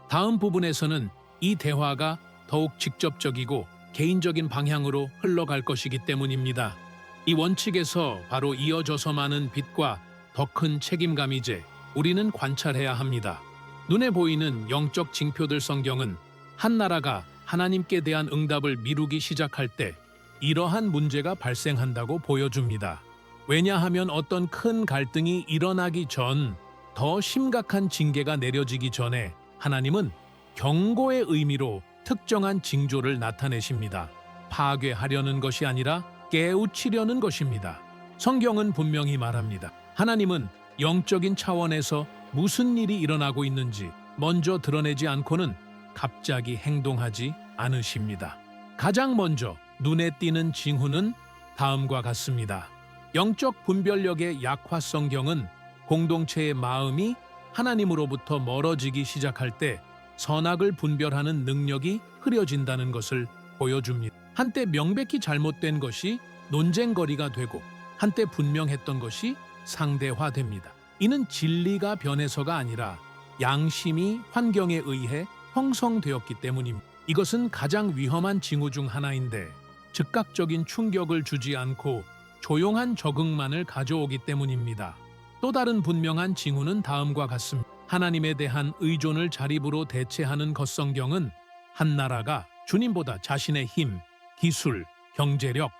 다음 부분에서는 이 대화가 더욱 직접적이고 개인적인 방향으로 흘러갈 것이기 때문입니다. 이 원칙에서 바로 이어져서 많은 빛과 더 큰 책임감이제 우리는 관찰해야 합니다. 눈에 보이는 영적 징표들. 성경은 한 나라가 하나님께 대한 응답을 미루기 시작할 때 이러한 문제가 발생한다고 보여줍니다. 왜냐하면 어떤 큰 갈등이 일어나기 전, 더 심각한 징계가 내려지기 전에 하나님은 경고의 의미로 특정한 징조를 나타내십니다. 파괴하려는 것이 아니라 깨우치려는 것입니다. 성경은 분명히 말합니다. 하나님은 영적인 차원에서 무슨 일이 일어나고 있는지 먼저 드러내지 않고는 갑자기 행동하지 않으십니다. 가장 먼저 눈에 띄는 징후는 다음과 같습니다. 영적 분별력의 약화. 성경은 공동체의 마음이 하나님으로부터 멀어지기 시작할 때 선악을 분별하는 능력이 흐려진다는 것을 보여줍니다. 한때 명백히 잘못된 것이 논쟁거리가 되고 한때 분명했던 것이 상대화됩니다. 이는 진리가 변해서가 아니라 양심이 환경에 의해 형성되었기 때문입니다. 이것은 가장 위험한 징후 중 하나인데 즉각적인 충격을 주지 않고 조용한 적응만을 가져오기 때문입니다. 또 다른 분명한 징후는 다음과 같습니다. 하나님에 대한 의존을 자립으로 대체하는 것. 성경은 한 나라가 주님보다 자신의 힘, 기술, 경제력,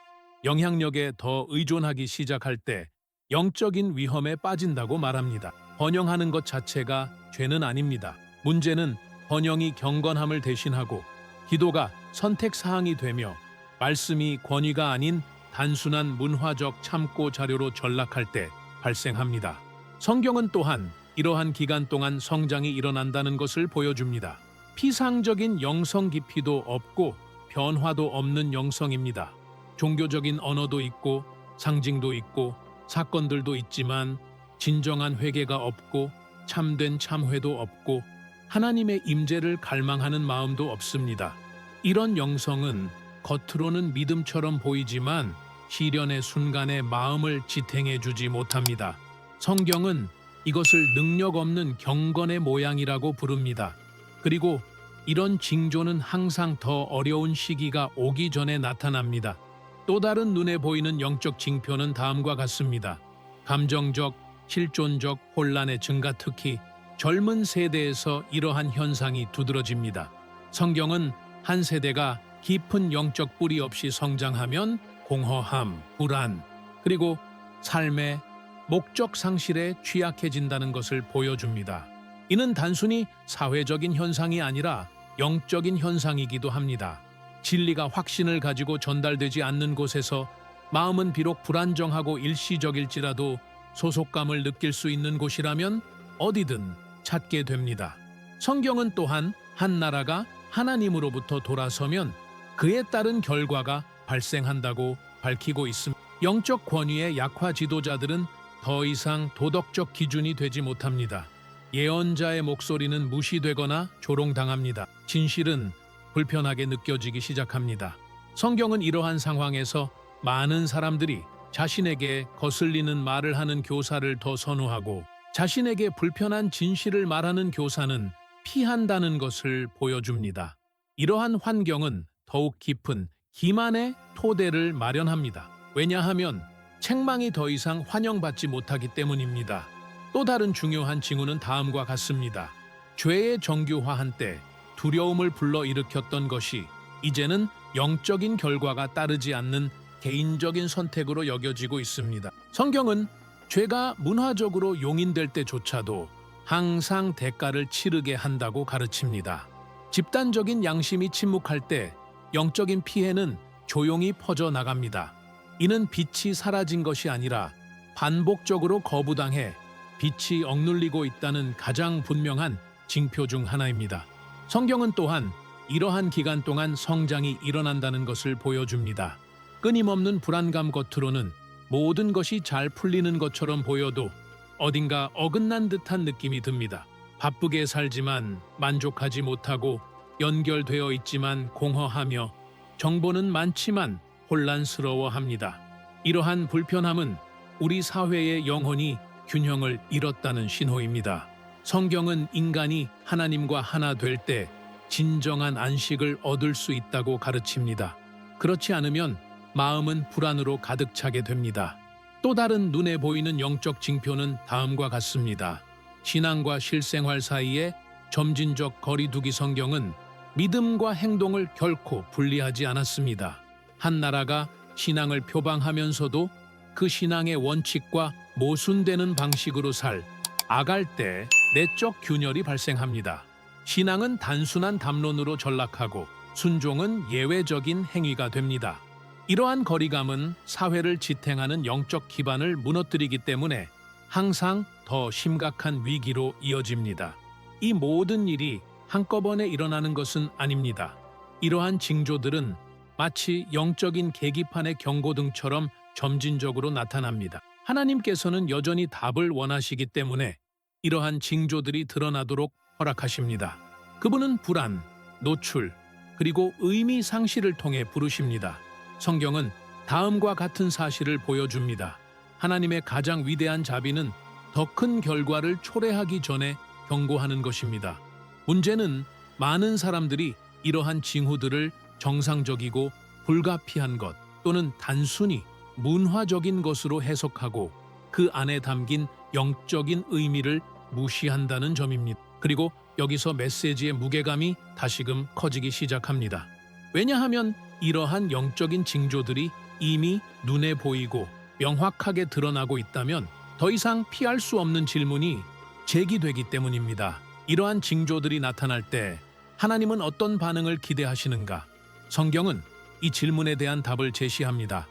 영향력에 더 의존하기 시작할 때 영적인 위험에 빠진다고 말합니다. 번영하는 것 자체가 죄는 아닙니다. 문제는 번영이 경건함을 대신하고 기도가 선택사항이 되며 말씀이 권위가 아닌 단순한 문화적 참고 자료로 전락할 때 발생합니다. 성경은 또한 이러한 기간 동안 성장이 일어난다는 것을 보여줍니다. 피상적인 영성 깊이도 없고 변화도 없는 영성입니다. 종교적인 언어도 있고 상징도 있고 사건들도 있지만 진정한 회개가 없고 참된 참회도 없고 하나님의 임재를 갈망하는 마음도 없습니다. 이런 영성은 겉으로는 믿음처럼 보이지만 시련의 순간에 마음을 지탱해 주지 못합니다. 성경은 이것을 능력 없는 경건의 모양이라고 부릅니다. 그리고 이런 징조는 항상 더 어려운 시기가 오기 전에 나타납니다. 또 다른 눈에 보이는 영적 징표는 다음과 같습니다. 감정적, 실존적 혼란의 증가. 특히 젊은 세대에서 이러한 현상이 두드러집니다. 성경은 한 세대가 깊은 영적 뿌리 없이 성장하면 공허함, 불안, 그리고 삶의 목적 상실에 취약해진다는 것을 보여줍니다. 이는 단순히 사회적인 현상이 아니라 영적인 현상이기도 합니다. 진리가 확신을 가지고 전달되지 않는 곳에서 마음은 비록 불안정하고 일시적일지라도 소속감을 느낄 수 있는 곳이라면 어디든 찾게 됩니다. 성경은 또한 한 나라가 하나님으로부터 돌아서면 그에 따른 결과가 발생한다고 밝히고 있습니다. 영적 권위의 약화. 지도자들은 더 이상 도덕적 기준이 되지 못합니다. 예언자의 목소리는 무시되거나 조롱당합니다. 진실은 불편하게 느껴지기 시작합니다. 성경은 이러한 상황에서 많은 사람들이 자신에게 거슬리는 말을 하는 교사를 더 선호하고 자신에게 불편한 진실을 말하는 교사는 피한다는 것을 보여줍니다. 이러한 환경은 더욱 깊은 기만의 토대를 마련합니다. 왜냐하면 책망이 더 이상 환영받지 못하기 때문입니다. 또 다른 중요한 징후는 다음과 같습니다. 죄의 정교화한 때 두려움을 불러일으켰던 것이 이제는 영적인 결과가 따르지 않는 개인적인 선택으로 여겨지고 있습니다. 성경은 죄가 문화적으로 용인될 때조차도 항상 대가를 치르게 한다고 가르칩니다. 집단적인 양심이 침묵할 때 영적인 피해는 조용히 퍼져 나갑니다. 이는 빛이 사라진 것이 아니라 반복적으로 거부당해 빛이 억눌리고 있다는 가장 분명한 징표 중 하나입니다. 성경은 또한 이러한 기간 동안 성장이 일어난다는 것을 보여줍니다. 끊임없는 불안감 겉으로는 모든 것이 잘 풀리는 것처럼 보여도 어딘가 어긋난 듯한 느낌이 듭니다. 바쁘게 살지만 만족하지 못하고 연결되어 있지만 공허하며 정보는 많지만 혼란스러워합니다. 이러한 불편함은 우리 사회의 영혼이 균형을 잃었다는 신호입니다. 성경은 인간이 하나님과 하나 될 때 진정한 안식을 얻을 수 있다고 가르칩니다. 그렇지 않으면 마음은 불안으로 가득 차게 됩니다. 또 다른 눈에 보이는 영적 징표는 다음과 같습니다. 신앙과 실생활 사이에 점진적 거리두기. 성경은 믿음과 행동을 결코 분리하지 않았습니다. 한 나라가 신앙을 표방하면서도 그 신앙의 원칙과 모순되는 방식으로 아갈 때 내적 균열이 발생합니다. 신앙은 단순한 담론으로 전락하고 순종은 예외적인 행위가 됩니다. 이러한 거리감은 사회를 지탱하는 영적 기반을 무너뜨리기 때문에 항상 더 심각한 위기로 이어집니다. 이 모든 일이 한꺼번에 일어나는 것은 아닙니다. 이러한 징조들은 마치 영적인 계기판의 경고등처럼 점진적으로 나타납니다. 하나님께서는 여전히 답을 원하시기 때문에 이러한 징조들이 드러나도록 허락하십니다. 그분은 불안, 노출, 그리고 의미 상실을 통해 부르십니다. 성경은 다음과 같은 사실을 보여줍니다. 하나님의 가장 위대한 자비는 더 큰 결과를 초래하기 전에 경고하는 것입니다. 문제는 많은 사람들이 이러한 징후들을 정상적이고 불가피한 것 또는 단순히 문화적인 것으로 해석하고 그 안에 담긴 영적인 의미를 무시한다는 점입니다. 그리고 여기서 메시지의 무게감이 다시금 커지기 시작합니다. 왜냐하면 이러한 영적인 징조들이 이미 눈에 보이고 명확하게 드러나고 있다면 더 이상 피할 수 없는 질문이 제기되기 때문입니다. 이러한 징조들이 나타날 때 하나님은 어떤 반응을 기대하시는가? 성경은 이 질문에 대한 답을 제시합니다.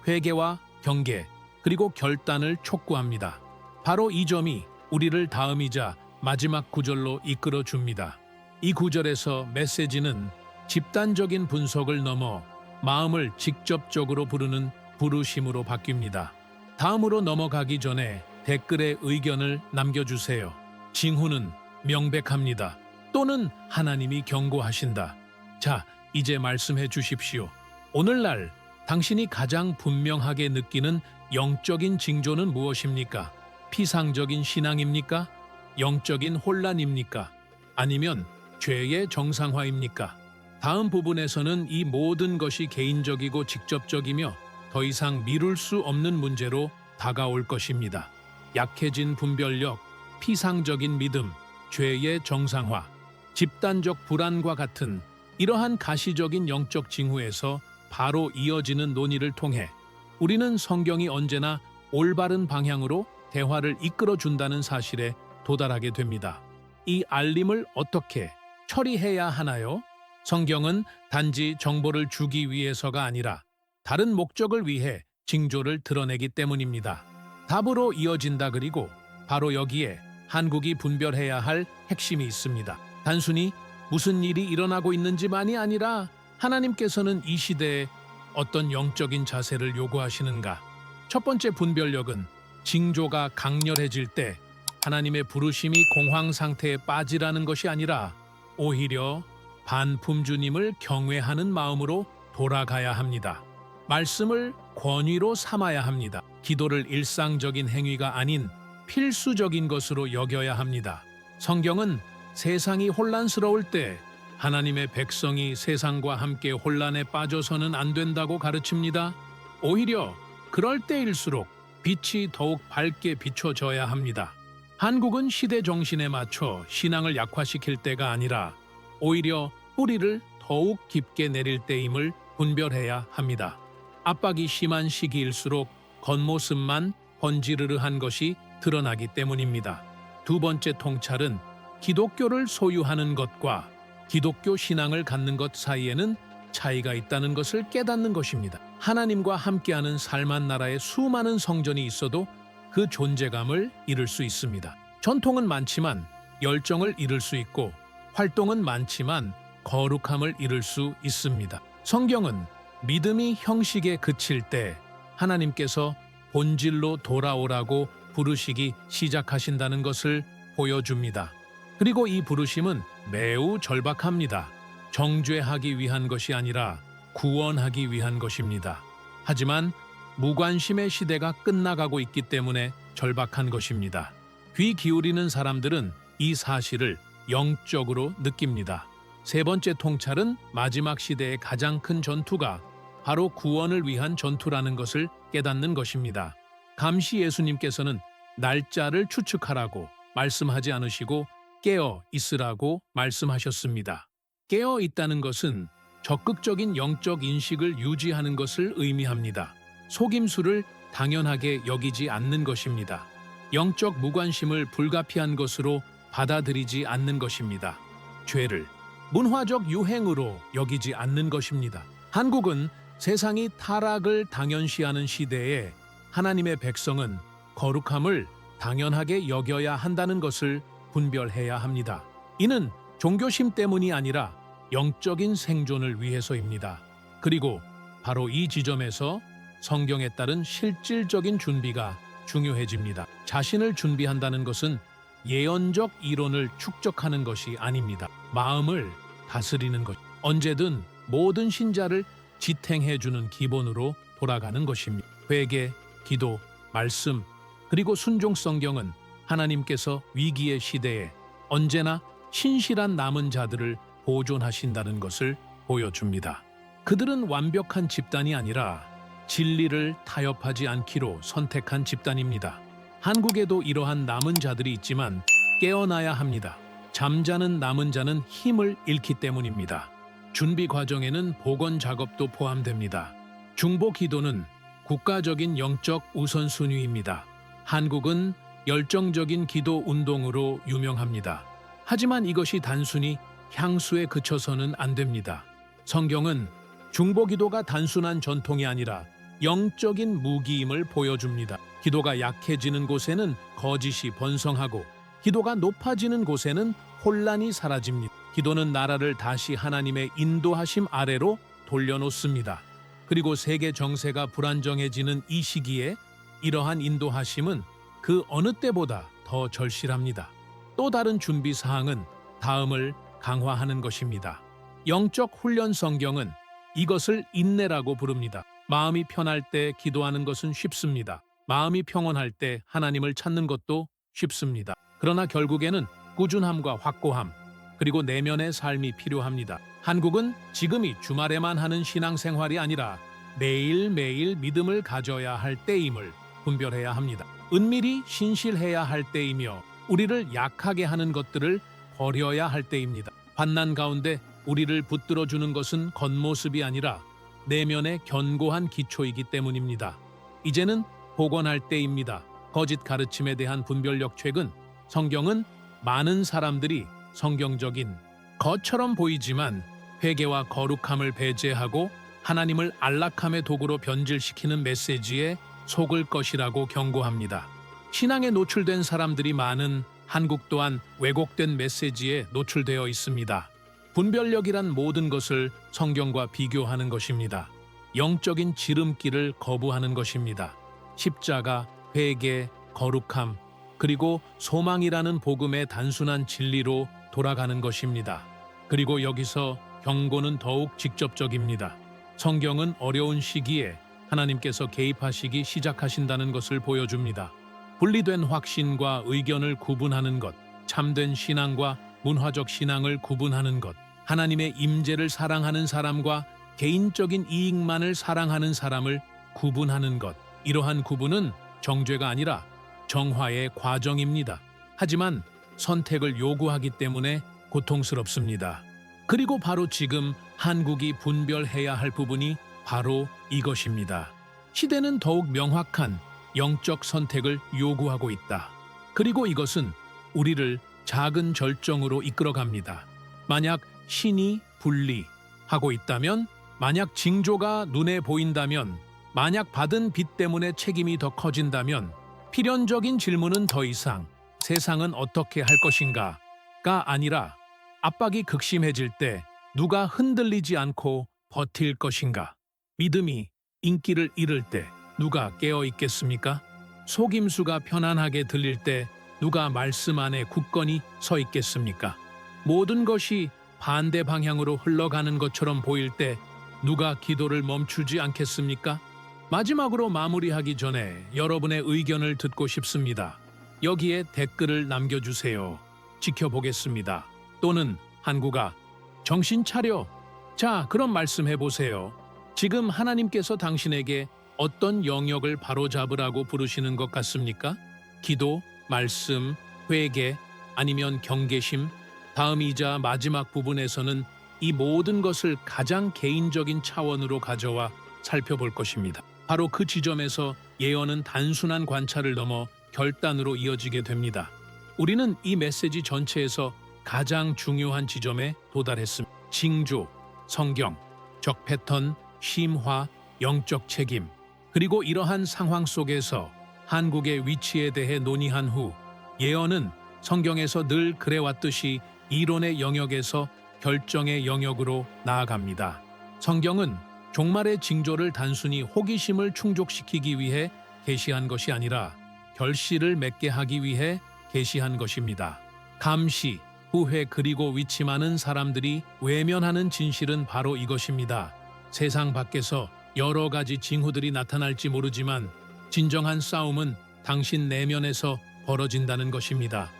회개와 경계, 그리고 결단을 촉구합니다. 바로 이 점이 우리를 다음이자 마지막 구절로 이끌어 줍니다. 이 구절에서 메시지는 집단적인 분석을 넘어 마음을 직접적으로 부르는 부르심으로 바뀝니다. 다음으로 넘어가기 전에 댓글에 의견을 남겨주세요. 징후는 명백합니다. 또는 하나님이 경고하신다. 자, 이제 말씀해 주십시오. 오늘날 당신이 가장 분명하게 느끼는 영적인 징조는 무엇입니까? 피상적인 신앙입니까? 영적인 혼란입니까? 아니면 죄의 정상화입니까? 다음 부분에서는 이 모든 것이 개인적이고 직접적이며 더 이상 미룰 수 없는 문제로 다가올 것입니다. 약해진 분별력, 피상적인 믿음, 죄의 정상화, 집단적 불안과 같은 이러한 가시적인 영적 징후에서 바로 이어지는 논의를 통해 우리는 성경이 언제나 올바른 방향으로 대화를 이끌어준다는 사실에 도달하게 됩니다. 이 알림을 어떻게 처리해야 하나요? 성경은 단지 정보를 주기 위해서가 아니라 다른 목적을 위해 징조를 드러내기 때문입니다. 답으로 이어진다. 그리고 바로 여기에 한국이 분별해야 할 핵심이 있습니다. 단순히 무슨 일이 일어나고 있는지만이 아니라 하나님께서는 이 시대에 어떤 영적인 자세를 요구하시는가? 첫 번째 분별력은 징조가 강렬해질 때 하나님의 부르심이 공황 상태에 빠지라는 것이 아니라 오히려 반품주님을 경외하는 마음으로 돌아가야 합니다. 말씀을 권위로 삼아야 합니다. 기도를 일상적인 행위가 아닌 필수적인 것으로 여겨야 합니다. 성경은 세상이 혼란스러울 때 하나님의 백성이 세상과 함께 혼란에 빠져서는 안 된다고 가르칩니다. 오히려 그럴 때일수록 빛이 더욱 밝게 비춰져야 합니다. 한국은 시대 정신에 맞춰 신앙을 약화시킬 때가 아니라 오히려 뿌리를 더욱 깊게 내릴 때임을 분별해야 합니다. 압박이 심한 시기일수록 겉모습만 번지르르한 것이 드러나기 때문입니다. 두 번째 통찰은 기독교를 소유하는 것과 기독교 신앙을 갖는 것 사이에는 차이가 있다는 것을 깨닫는 것입니다. 하나님과 함께하는 삶한 나라에 수많은 성전이 있어도 그 존재감을 잃을 수 있습니다. 전통은 많지만 열정을 잃을 수 있고 활동은 많지만 거룩함을 잃을 수 있습니다. 성경은 믿음이 형식에 그칠 때 하나님께서 본질로 돌아오라고 부르시기 시작하신다는 것을 보여줍니다. 그리고 이 부르심은 매우 절박합니다. 정죄하기 위한 것이 아니라 구원하기 위한 것입니다. 하지만 무관심의 시대가 끝나가고 있기 때문에 절박한 것입니다. 귀 기울이는 사람들은 이 사실을 영적으로 느낍니다. 세 번째 통찰은 마지막 시대의 가장 큰 전투가 바로 구원을 위한 전투라는 것을 깨닫는 것입니다. 감시 예수님께서는 날짜를 추측하라고 말씀하지 않으시고 깨어 있으라고 말씀하셨습니다. 깨어 있다는 것은 적극적인 영적 인식을 유지하는 것을 의미합니다. 속임수를 당연하게 여기지 않는 것입니다. 영적 무관심을 불가피한 것으로 받아들이지 않는 것입니다. 죄를 문화적 유행으로 여기지 않는 것입니다. 한국은 세상이 타락을 당연시하는 시대에 하나님의 백성은 거룩함을 당연하게 여겨야 한다는 것을 분별해야 합니다. 이는 종교심 때문이 아니라 영적인 생존을 위해서입니다. 그리고 바로 이 지점에서 성경에 따른 실질적인 준비가 중요해집니다. 자신을 준비한다는 것은 예언적 이론을 축적하는 것이 아닙니다. 마음을 다스리는 것, 언제든 모든 신자를 지탱해주는 기본으로 돌아가는 것입니다. 회개, 기도, 말씀, 그리고 순종. 성경은 하나님께서 위기의 시대에 언제나 신실한 남은 자들을 보존하신다는 것을 보여줍니다. 그들은 완벽한 집단이 아니라 진리를 타협하지 않기로 선택한 집단입니다. 한국에도 이러한 남은 자들이 있지만 깨어나야 합니다. 잠자는 남은 자는 힘을 잃기 때문입니다. 준비 과정에는 복원 작업도 포함됩니다. 중보 기도는 국가적인 영적 우선순위입니다. 한국은 열정적인 기도 운동으로 유명합니다. 하지만 이것이 단순히 향수에 그쳐서는 안 됩니다. 성경은 중보 기도가 단순한 전통이 아니라 영적인 무기임을 보여줍니다. 기도가 약해지는 곳에는 거짓이 번성하고 기도가 높아지는 곳에는 혼란이 사라집니다. 기도는 나라를 다시 하나님의 인도하심 아래로 돌려놓습니다. 그리고 세계 정세가 불안정해지는 이 시기에 이러한 인도하심은 그 어느 때보다 더 절실합니다. 또 다른 준비 사항은 다음을 강화하는 것입니다. 영적 훈련. 성경은 이것을 인내라고 부릅니다. 마음이 편할 때 기도하는 것은 쉽습니다. 마음이 평온할 때 하나님을 찾는 것도 쉽습니다. 그러나 결국에는 꾸준함과 확고함, 그리고 내면의 삶이 필요합니다. 한국은 지금이 주말에만 하는 신앙생활이 아니라 매일매일 믿음을 가져야 할 때임을 분별해야 합니다. 은밀히 신실해야 할 때이며 우리를 약하게 하는 것들을 버려야 할 때입니다. 환난 가운데 우리를 붙들어주는 것은 겉모습이 아니라 내면의 견고한 기초이기 때문입니다. 이제는 복원할 때입니다. 거짓 가르침에 대한 분별력. 최근 성경은 많은 사람들이 성경적인 것처럼 보이지만 회개와 거룩함을 배제하고 하나님을 안락함의 도구로 변질시키는 메시지에 속을 것이라고 경고합니다. 신앙에 노출된 사람들이 많은 한국 또한 왜곡된 메시지에 노출되어 있습니다. 분별력이란 모든 것을 성경과 비교하는 것입니다. 영적인 지름길을 거부하는 것입니다. 십자가, 회개, 거룩함, 그리고 소망이라는 복음의 단순한 진리로 돌아가는 것입니다. 그리고 여기서 경고는 더욱 직접적입니다. 성경은 어려운 시기에 하나님께서 개입하시기 시작하신다는 것을 보여줍니다. 분리된 확신과 의견을 구분하는 것, 참된 신앙과 문화적 신앙을 구분하는 것, 하나님의 임재를 사랑하는 사람과 개인적인 이익만을 사랑하는 사람을 구분하는 것. 이러한 구분은 정죄가 아니라 정화의 과정입니다. 하지만 선택을 요구하기 때문에 고통스럽습니다. 그리고 바로 지금 한국이 분별해야 할 부분이 바로 이것입니다. 시대는 더욱 명확한 영적 선택을 요구하고 있다. 그리고 이것은 우리를 작은 절정으로 이끌어갑니다. 만약 신이 분리하고 있다면, 만약 징조가 눈에 보인다면, 만약 받은 빚 때문에 책임이 더 커진다면 필연적인 질문은 더 이상 세상은 어떻게 할 것인가가 아니라 압박이 극심해질 때 누가 흔들리지 않고 버틸 것인가? 믿음이 인기를 잃을 때 누가 깨어 있겠습니까? 속임수가 편안하게 들릴 때 누가 말씀 안에 굳건히 서 있겠습니까? 모든 것이 반대 방향으로 흘러가는 것처럼 보일 때 누가 기도를 멈추지 않겠습니까? 마지막으로 마무리하기 전에 여러분의 의견을 듣고 싶습니다. 여기에 댓글을 남겨주세요. 지켜보겠습니다. 또는 한국아, 정신 차려. 자, 그럼 말씀해 보세요. 지금 하나님께서 당신에게 어떤 영역을 바로잡으라고 부르시는 것 같습니까? 기도, 말씀, 회개, 아니면 경계심? 다음이자 마지막 부분에서는 이 모든 것을 가장 개인적인 차원으로 가져와 살펴볼 것입니다. 바로 그 지점에서 예언은 단순한 관찰을 넘어 결단으로 이어지게 됩니다. 우리는 이 메시지 전체에서 가장 중요한 지점에 도달했습니다. 징조, 성경, 적 패턴, 심화, 영적 책임, 그리고 이러한 상황 속에서 한국의 위치에 대해 논의한 후 예언은 성경에서 늘 그래왔듯이 이론의 영역에서 결정의 영역으로 나아갑니다. 성경은 종말의 징조를 단순히 호기심을 충족시키기 위해 계시한 것이 아니라 결실을 맺게 하기 위해 계시한 것입니다. 감시, 후회 그리고 위치 많은 사람들이 외면하는 진실은 바로 이것입니다. 세상 밖에서 여러 가지 징후들이 나타날지 모르지만 진정한 싸움은 당신 내면에서 벌어진다는 것입니다.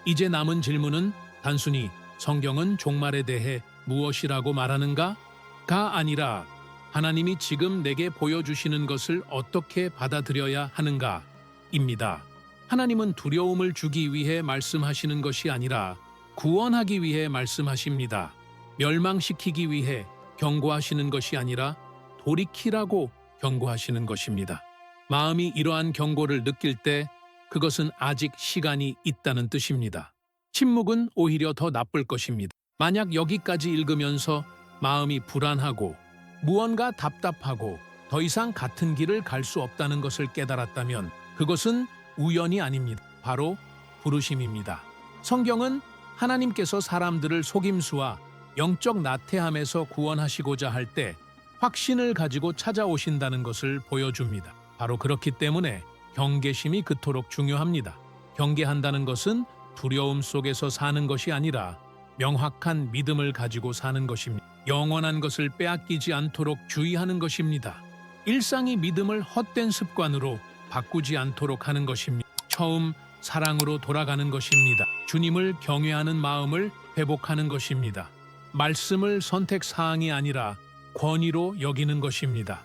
이제 남은 질문은 단순히 성경은 종말에 대해 무엇이라고 말하는가?가 아니라 하나님이 지금 내게 보여주시는 것을 어떻게 받아들여야 하는가?입니다. 하나님은 두려움을 주기 위해 말씀하시는 것이 아니라 구원하기 위해 말씀하십니다. 멸망시키기 위해 경고하시는 것이 아니라 돌이키라고 경고하시는 것입니다. 마음이 이러한 경고를 느낄 때 그것은 아직 시간이 있다는 뜻입니다. 침묵은 오히려 더 나쁠 것입니다. 만약 여기까지 읽으면서 마음이 불안하고 무언가 답답하고 더 이상 같은 길을 갈 수 없다는 것을 깨달았다면 그것은 우연이 아닙니다. 바로 부르심입니다. 성경은 하나님께서 사람들을 속임수와 영적 나태함에서 구원하시고자 할 때 확신을 가지고 찾아오신다는 것을 보여줍니다. 바로 그렇기 때문에 경계심이 그토록 중요합니다. 경계한다는 것은 두려움 속에서 사는 것이 아니라 명확한 믿음을 가지고 사는 것입니다. 영원한 것을 빼앗기지 않도록 주의하는 것입니다. 일상이 믿음을 헛된 습관으로 바꾸지 않도록 하는 것입니다. 처음 사랑으로 돌아가는 것입니다. 주님을 경외하는 마음을 회복하는 것입니다. 말씀을 선택사항이 아니라 권위로 여기는 것입니다.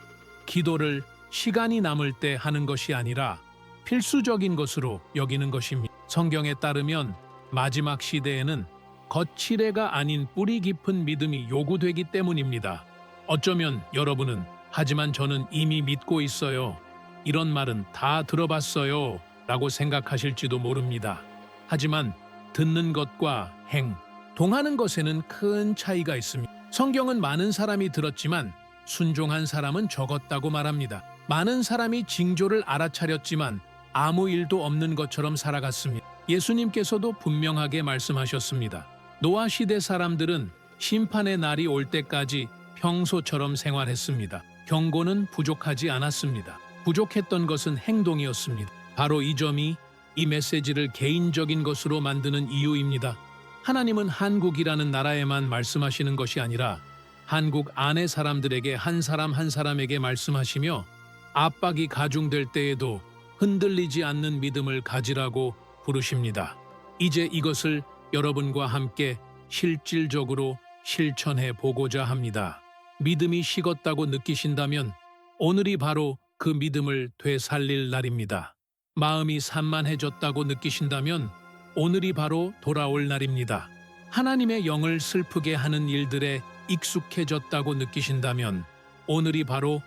기도를 시간이 남을 때 하는 것이 아니라 필수적인 것으로 여기는 것입니다. 성경에 따르면 마지막 시대에는 거칠애가 아닌 뿌리 깊은 믿음이 요구되기 때문입니다. 어쩌면 여러분은 하지만 저는 이미 믿고 있어요. 이런 말은 다 들어봤어요. 라고 생각하실지도 모릅니다. 하지만 듣는 것과 행동하는 것에는 큰 차이가 있습니다. 성경은 많은 사람이 들었지만 순종한 사람은 적었다고 말합니다. 많은 사람이 징조를 알아차렸지만 아무 일도 없는 것처럼 살아갔습니다. 예수님께서도 분명하게 말씀하셨습니다. 노아 시대 사람들은 심판의 날이 올 때까지 평소처럼 생활했습니다. 경고는 부족하지 않았습니다. 부족했던 것은 행동이었습니다. 바로 이 점이 이 메시지를 개인적인 것으로 만드는 이유입니다. 하나님은 한국이라는 나라에만 말씀하시는 것이 아니라 한국 안의 사람들에게 한 사람 한 사람에게 말씀하시며 압박이 가중될 때에도 흔들리지 않는 믿음을 가지라고 부르십니다. 이제 이것을 여러분과 함께 실질적으로 실천해 보고자 합니다. 믿음이 식었다고 느끼신다면 오늘이 바로 그 믿음을 되살릴 날입니다. 마음이 산만해졌다고 느끼신다면 오늘이 바로 돌아올 날입니다. 하나님의 영을 슬프게 하는 일들에 익숙해졌다고 느끼신다면 오늘이 바로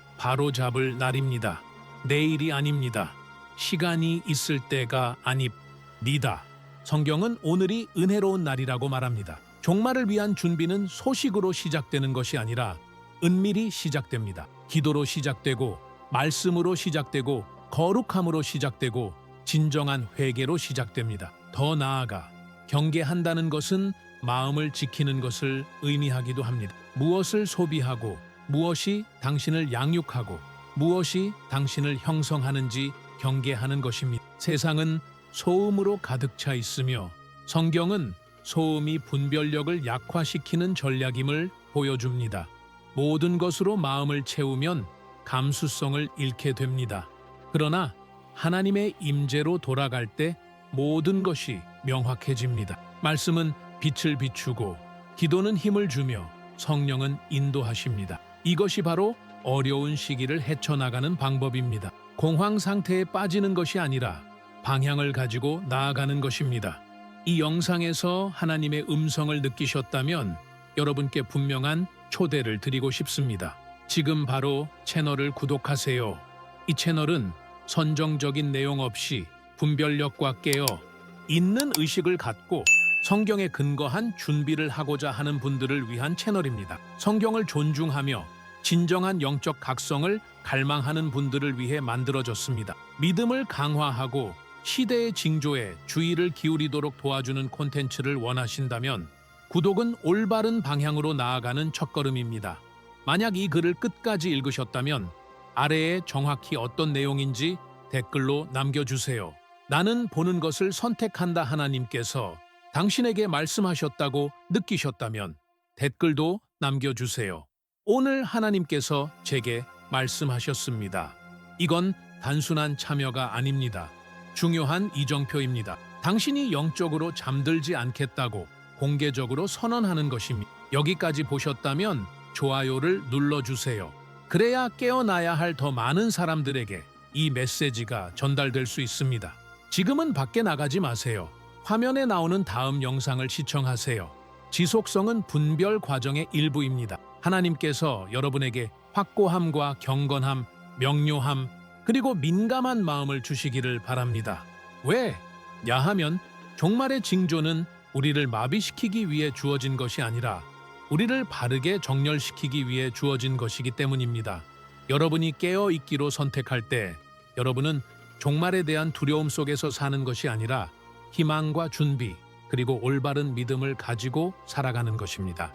잡을 날입니다. 내일이 아닙니다. 시간이 있을 때가 아닙니다. 성경은 오늘이 은혜로운 날이라고 말합니다. 종말을 위한 준비는 소식으로 시작되는 것이 아니라 은밀히 시작됩니다. 기도로 시작되고 말씀으로 시작되고 거룩함으로 시작되고 진정한 회개로 시작됩니다. 더 나아가 경계한다는 것은 마음을 지키는 것을 의미하기도 합니다. 무엇을 소비하고 무엇이 당신을 양육하고 무엇이 당신을 형성하는지 경계하는 것입니다. 세상은 소음으로 가득 차 있으며 성경은 소음이 분별력을 약화시키는 전략임을 보여줍니다. 모든 것으로 마음을 채우면 감수성을 잃게 됩니다. 그러나 하나님의 임재로 돌아갈 때 모든 것이 명확해집니다. 말씀은 빛을 비추고 기도는 힘을 주며 성령은 인도하십니다. 이것이 바로 어려운 시기를 헤쳐나가는 방법입니다. 공황 상태에 빠지는 것이 아니라 방향을 가지고 나아가는 것입니다. 이 영상에서 하나님의 음성을 느끼셨다면 여러분께 분명한 초대를 드리고 싶습니다. 지금 바로 채널을 구독하세요. 이 채널은 선정적인 내용 없이 분별력과 깨어 있는 의식을 갖고 성경에 근거한 준비를 하고자 하는 분들을 위한 채널입니다. 성경을 존중하며 진정한 영적 각성을 갈망하는 분들을 위해 만들어졌습니다. 믿음을 강화하고 시대의 징조에 주의를 기울이도록 도와주는 콘텐츠를 원하신다면 구독은 올바른 방향으로 나아가는 첫걸음입니다. 만약 이 글을 끝까지 읽으셨다면 아래에 정확히 어떤 내용인지 댓글로 남겨주세요. 나는 보는 것을 선택한다 하나님께서 당신에게 말씀하셨다고 느끼셨다면 댓글도 남겨주세요. 오늘 하나님께서 제게 말씀하셨습니다. 이건 단순한 참여가 아닙니다. 중요한 이정표입니다. 당신이 영적으로 잠들지 않겠다고 공개적으로 선언하는 것입니다. 여기까지 보셨다면 좋아요를 눌러주세요. 그래야 깨어나야 할 더 많은 사람들에게 이 메시지가 전달될 수 있습니다. 지금은 밖에 나가지 마세요. 화면에 나오는 다음 영상을 시청하세요. 지속성은 분별 과정의 일부입니다. 하나님께서 여러분에게 확고함과 경건함, 명료함, 그리고 민감한 마음을 주시기를 바랍니다. 왜? 야하면 종말의 징조는 우리를 마비시키기 위해 주어진 것이 아니라 우리를 바르게 정렬시키기 위해 주어진 것이기 때문입니다. 여러분이 깨어 있기로 선택할 때 여러분은 종말에 대한 두려움 속에서 사는 것이 아니라 희망과 준비, 그리고 올바른 믿음을 가지고 살아가는 것입니다.